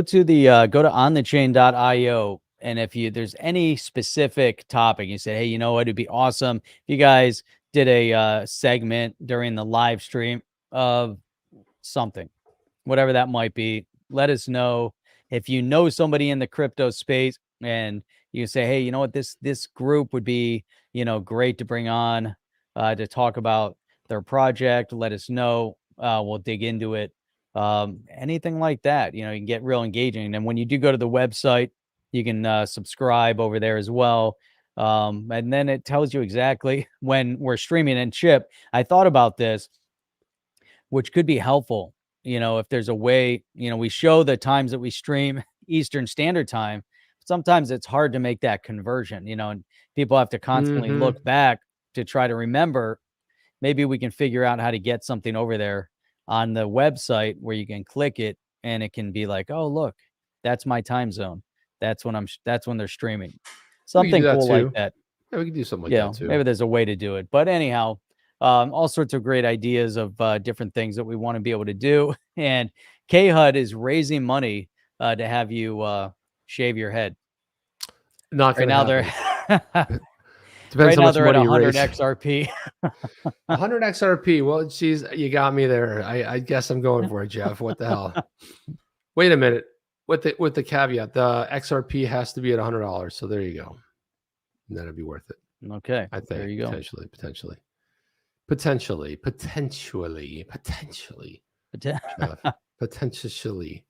to the go to onthechain.io, and if there's any specific topic, you say, hey, you know what, it'd be awesome if you guys did a segment during the live stream of something, whatever that might be. Let us know. If you know somebody in the crypto space and you say, hey, you know what, this group would be, you know, great to bring on to talk about their project, let us know. We'll dig into it. Anything like that, you know, you can get real engaging. And when you do go to the website, you can subscribe over there as well. And then it tells you exactly when we're streaming. And Chip, I thought about this, which could be helpful. You know, if there's a way, you know, we show the times that we stream Eastern Standard Time. Sometimes it's hard to make that conversion, you know, and people have to constantly look back to try to remember. Maybe we can figure out how to get something over there on the website where you can click it and it can be like, oh, look, that's my time zone. that's when they're streaming. We could do Something that cool like too. that. Yeah, we could do something like You that know, too. maybe there's a way to do it. But anyhow, all sorts of great ideas of different things that we want to be able to do. And KHUD is raising money to have you shave your head. Not Right gonna now happen. they're Depends right how now much they're at money you 100 raise. XRP. 100 XRP. Well, geez, you got me there. I guess I'm going for it, Jeff. What the hell? Wait a minute. With the caveat, the XRP has to be at $100. So there you go. And that'd be worth it. Okay, I think there you go. potentially. Jeff. Potentially.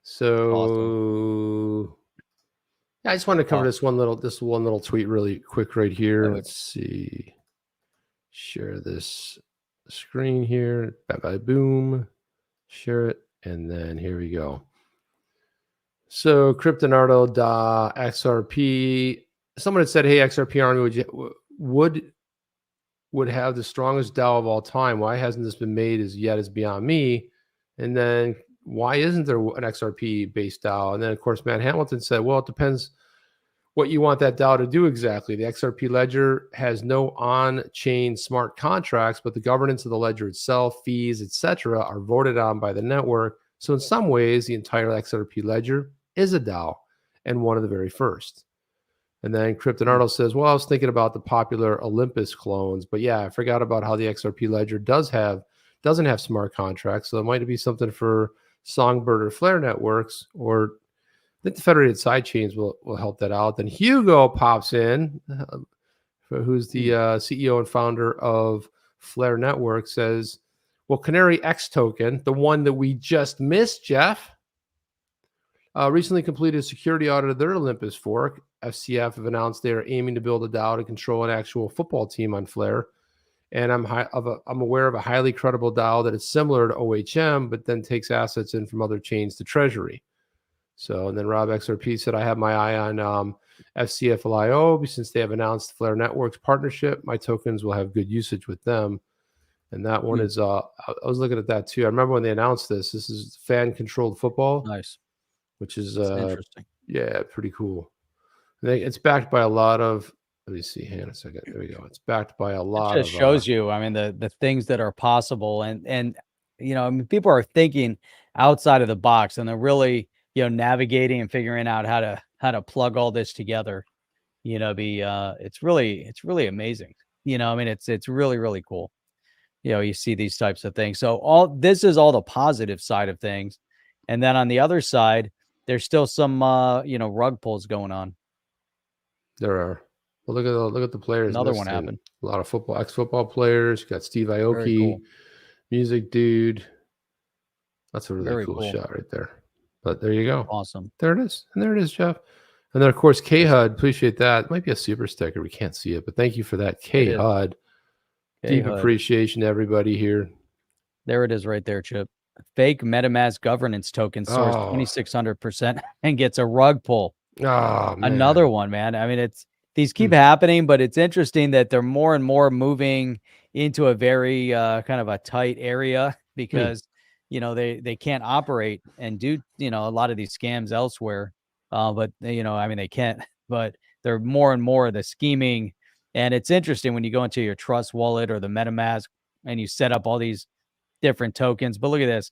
So yeah, I just wanted to cover this one little tweet really quick right here. Let's see. Share this screen here. Bye boom. Share it. And then here we go. So Cryptonardo XRP. Someone had said, "Hey, XRP Army would have the strongest DAO of all time. Why hasn't this been made as yet? Is beyond me." And then why isn't there an XRP based DAO? And then of course Matt Hamilton said, "Well, it depends what you want that DAO to do exactly. The XRP ledger has no on-chain smart contracts, but the governance of the ledger itself, fees, etc., are voted on by the network. So in some ways, the entire XRP ledger is a DAO and one of the very first." And then Cryptonardo says, "Well, I was thinking about the popular Olympus clones, but yeah, I forgot about how the XRP ledger doesn't have smart contracts. So it might be something for Songbird or Flare networks, or I think the federated sidechains will help that out." Then Hugo pops in, who's the CEO and founder of Flare Network, says, "Well, CanaryX token, the one that we just missed, Jeff, recently completed a security audit of their Olympus fork. FCF have announced they are aiming to build a DAO to control an actual football team on Flare. And I'm aware of a highly credible DAO that is similar to OHM, but then takes assets in from other chains to Treasury." So, and then Rob XRP said, "I have my eye on FCFLIO since they have announced Flare Networks partnership. My tokens will have good usage with them." And that one is, I was looking at that too. I remember when they announced this. This is fan-controlled football. Nice. Which is, interesting. Yeah, pretty cool. I think it's backed by a lot of, let me see, hang on a second. There we go. It's backed by a lot It just shows you, I mean, the things that are possible, and you know, I mean, people are thinking outside of the box, and they're really, you know, navigating and figuring out how to plug all this together. You know, it's really amazing. You know, I mean, it's really cool. You know, you see these types of things. So this is all the positive side of things, and then on the other side, there's still some you know, rug pulls going on. There are. Well, look at the players. Another one happened. A lot of ex-football players. You got Steve Aoki, Cool. music dude. That's a really Very cool cool shot right there. But there you go. Awesome. There it is. And there it is, Jeff. And then, of course, KHUD. Appreciate that. It might be a super sticker. We can't see it, but thank you for that, KHUD. Deep appreciation to everybody here. There it is right there, Chip. Fake MetaMask governance token source 2,600% and gets a rug pull. Oh, man. Another one, man. I mean, these keep happening, but it's interesting that they're more and more moving into a very kind of a tight area because, you know, they can't operate and do, you know, a lot of these scams elsewhere. But, you know, I mean, they can't, but they're more and more the scheming. And it's interesting when you go into your Trust wallet or the MetaMask and you set up all these different tokens. But look at this.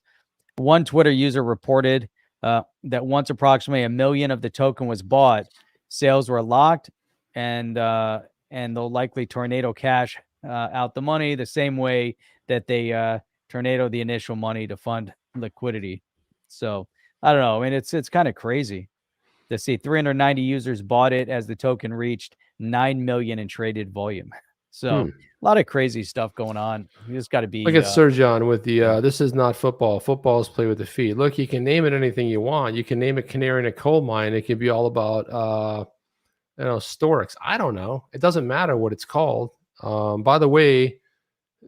One Twitter user reported that once approximately 1 million of the token was bought, sales were locked, and they'll likely tornado cash out the money the same way that they tornado the initial money to fund liquidity. So I don't know. I mean, it's kind of crazy to see 390 users bought it as the token reached 9 million in traded volume. So a lot of crazy stuff going on. You just got to be. Look at Sir John with the, this is not football. Football is play with the feet. Look, you can name it anything you want. You can name it Canary in a Coal Mine. It can be all about, you know, Storix. I don't know. It doesn't matter what it's called. By the way,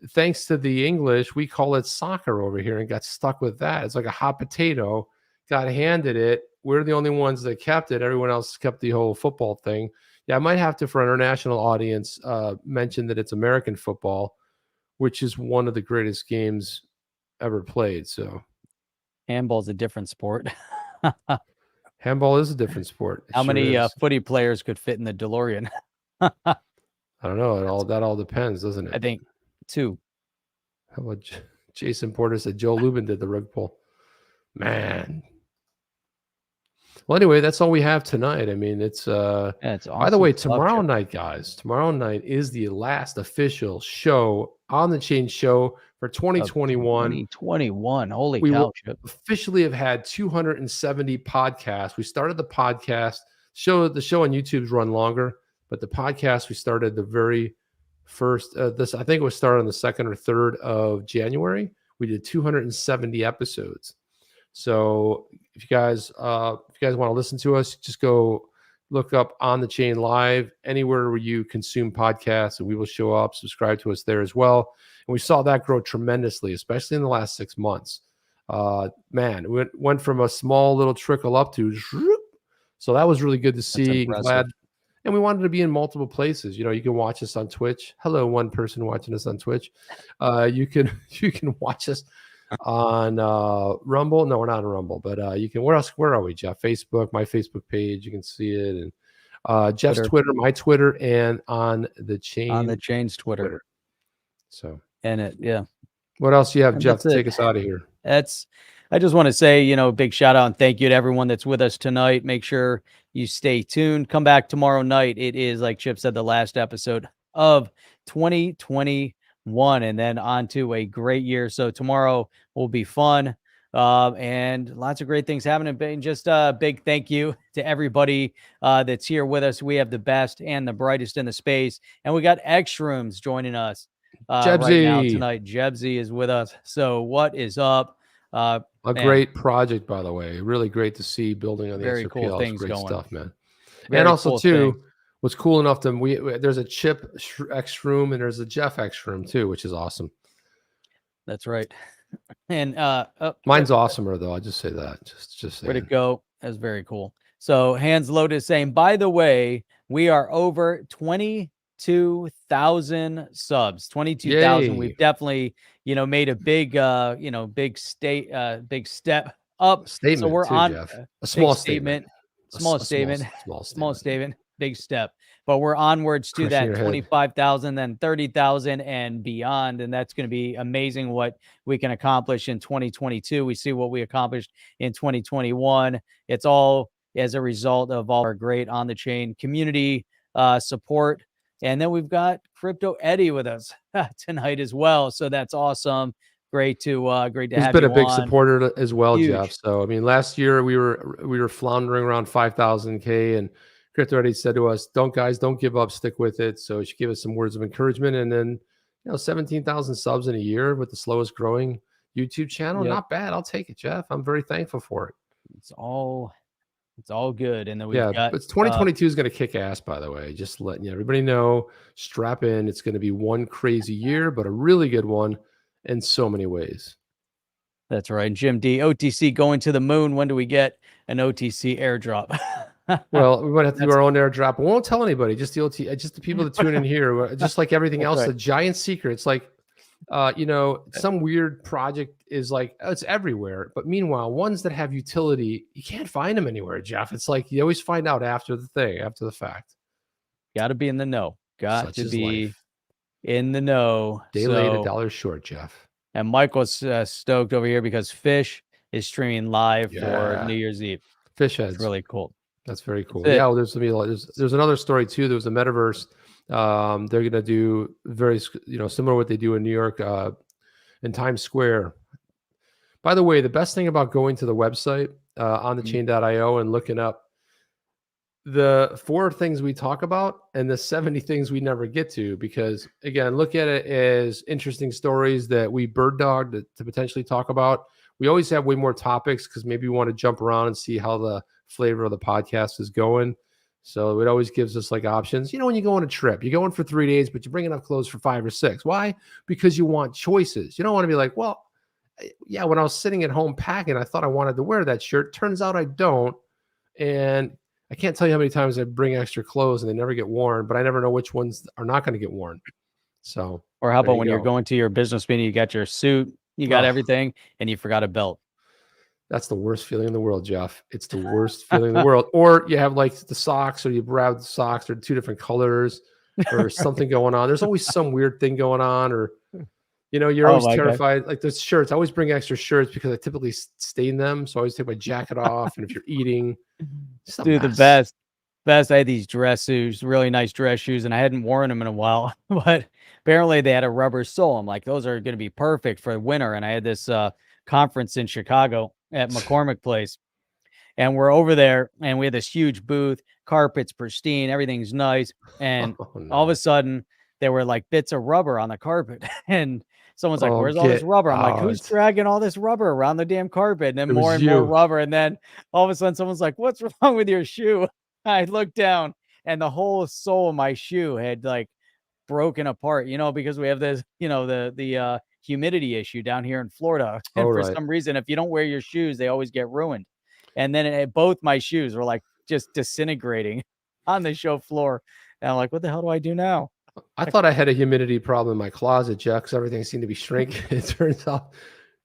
thanks to the English, we call it soccer over here and got stuck with that. It's like a hot potato. Got handed it. We're the only ones that kept it. Everyone else kept the whole football thing. Yeah, I might have to, for an international audience, mention that it's American football, which is one of the greatest games ever played. So, handball's a different sport. Handball is a different sport. It How sure many is. footy players could fit in the DeLorean? I don't know. That all depends, doesn't I it? think 2. How about Jason Porter said Joe Lubin did the rug pull? Man. Well, anyway, that's all we have tonight. I mean, it's That's awesome. by the way, stuff, tomorrow Chip. night, guys, tomorrow night is the last official show on the chain show for 2021. 2021. Holy We cow, will Chip. officially have had 270 podcasts. We started the podcast show. The show on YouTube's run longer, but the podcast we started the very first. I think it was started on the 2nd or 3rd of January. We did 270 episodes. So if you guys want to listen to us, just go look up On the Chain Live anywhere where you consume podcasts, and we will show up. Subscribe to us there as well. And we saw that grow tremendously, especially in the last 6 months. Man, we went from a small little trickle up to, so that was really good to see. Glad, and we wanted to be in multiple places. You can watch us on Twitch. Hello, one person watching us on Twitch. You can watch us on Rumble. No, we're not on Rumble, but you can. Where are we, Jeff? Facebook, my Facebook page. You can see it, and Jeff's Twitter, my Twitter, and on the chain's Twitter. So, and what else do you have, Jeff, to take us out of here? I just want to say, big shout out and thank you to everyone that's with us tonight. Make sure you stay tuned. Come back tomorrow night. It is, like Chip said, the last episode of 2021, and then on to a great year. So tomorrow will be fun, and lots of great things happening. And just a big thank you to everybody that's here with us. We have the best and the brightest in the space, and we got X-Rooms joining us right now tonight. Jebsy is with us. So what is up? Great project, by the way. Really great to see building on the very XRPL. cool things great going. stuff, man. Very and also cool too, thing. what's cool enough to there's a Chip X room and there's a Jeff X room too, which is awesome. That's right. And mine's awesomer though. I'll just say that. Just where'd it go? That's very cool. So Hands Loaded is saying, by the way, we are over 22,000 subs. 22,000. We've definitely, made a big big step up. Statement. So we're too, on Jeff. A small statement. Small statement, big step. But we're onwards to that 25,000, then 30,000 and beyond. And that's going to be amazing what we can accomplish in 2022. We see what we accomplished in 2021. It's all as a result of all our great on the chain community support. And then we've got Crypto Eddie with us tonight as well. So that's awesome. Great to have you on. He's been a big supporter as well, Huge. Jeff. So I mean, last year we were floundering around 5,000K, and Crypto Eddie said to us, "Don't give up, stick with it." So she gave us some words of encouragement, and then 17,000 subs in a year with the slowest growing YouTube channel. Yep. Not bad. I'll take it, Jeff. I'm very thankful for it. It's all good. And then we've got, but 2022 is going to kick ass, by the way. Just letting everybody know, strap in. It's going to be one crazy year, but a really good one in so many ways. That's right. Jim D, OTC going to the moon. When do we get an OTC airdrop? Well, we might have to do our own airdrop. We won't tell anybody, just the people that tune in here. Just like everything else, right. The giant secret. It's like, some weird project is like, it's everywhere. But meanwhile, ones that have utility, you can't find them anywhere, Jeff. It's like you always find out after the fact. Got to be in the know. Got to be in the know. Day late, $1 short, Jeff. And Michael's stoked over here because Fish is streaming live for New Year's Eve. Fish heads. It's really cool. That's very cool. Yeah, well, there's another story too. There was a metaverse. They're gonna do very similar to what they do in New York in Times Square. By the way, the best thing about going to the website onthechain.io and looking up the 4 things we talk about and the 70 things we never get to, because again, look at it as interesting stories that we bird dogged to potentially talk about. We always have way more topics because maybe we want to jump around and see how the flavor of the podcast is going. So it always gives us like options. When you go on a trip, you're going for 3 days, but you bring enough clothes for 5 or 6. Why? Because you want choices. You don't want to be like, well, yeah, when I was sitting at home packing, I thought I wanted to wear that shirt. Turns out I don't. And I can't tell you how many times I bring extra clothes and they never get worn, but I never know which ones are not going to get worn. So, or how about when you're going to your business meeting, you got your suit, you got everything, and you forgot a belt. That's the worst feeling in the world, Jeff. It's the worst feeling in the world. Or you have like the socks, or you grab the socks, they're 2 different colors, or something going on. There's always some weird thing going on, or you're always my God. terrified. Like those shirts, I always bring extra shirts because I typically stain them. So I always take my jacket off. And if you're eating, it's a Dude, the mess. best. I had these dress shoes, really nice dress shoes, and I hadn't worn them in a while. But apparently they had a rubber sole. I'm like, those are going to be perfect for winter. And I had this conference in Chicago at McCormick Place, and we're over there, and we had this huge booth, carpets pristine, everything's nice, and Oh, no. all of a sudden there were like bits of rubber on the carpet, and someone's like, Oh, "Where's all this get rubber?" I'm like, "Who's out. dragging all this rubber around the damn carpet?" And then It more was and more you. rubber, and then all of a sudden someone's like, "What's wrong with your shoe?" I looked down, and the whole sole of my shoe had like broken apart, because we have this, the humidity issue down here in Florida. And Oh, for right. some reason, if you don't wear your shoes, they always get ruined. And then both my shoes were like just disintegrating on the show floor. And I'm like, what the hell do I do now? I thought I had a humidity problem in my closet, Jeff, because everything seemed to be shrinking. It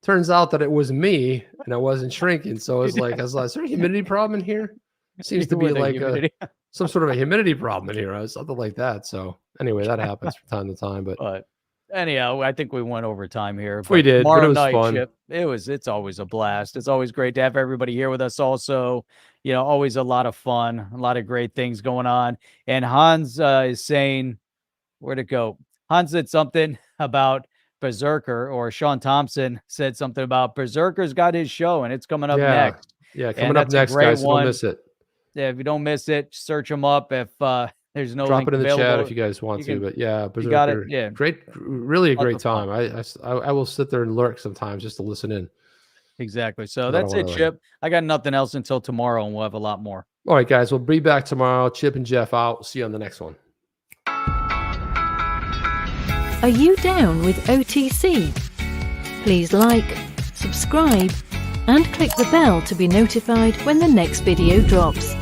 turns out that it was me, and I wasn't shrinking. So I was like, is there a humidity problem in here? Seems to be With the like humidity. some sort of a humidity problem in here, or something like that. So anyway, that happens from time to time. But Anyhow, I think we went over time here. we did, but it Tomorrow was night, fun. Chip, it's always a blast. It's always great to have everybody here with us also. Always a lot of fun, a lot of great things going on. And Hans is saying, where'd it go? Hans said something about Berserker, or Sean Thompson said something about Berserker's got his show and it's coming up next. Yeah, And coming up that's a next, great guys. So don't one. miss it. Yeah, if you don't miss it, search them up. If there's no Drop link it in the available, chat if you guys want you to. can- But yeah, you got it. Berserker, Yeah. great, really a Lots great of fun. time. I will sit there and lurk sometimes just to listen in. Exactly. So I that's don't it, wanna- Chip. I got nothing else until tomorrow, and we'll have a lot more. All right, guys, we'll be back tomorrow. Chip and Jeff out. See you on the next one. Are you down with OTC? Please like, subscribe, and click the bell to be notified when the next video drops.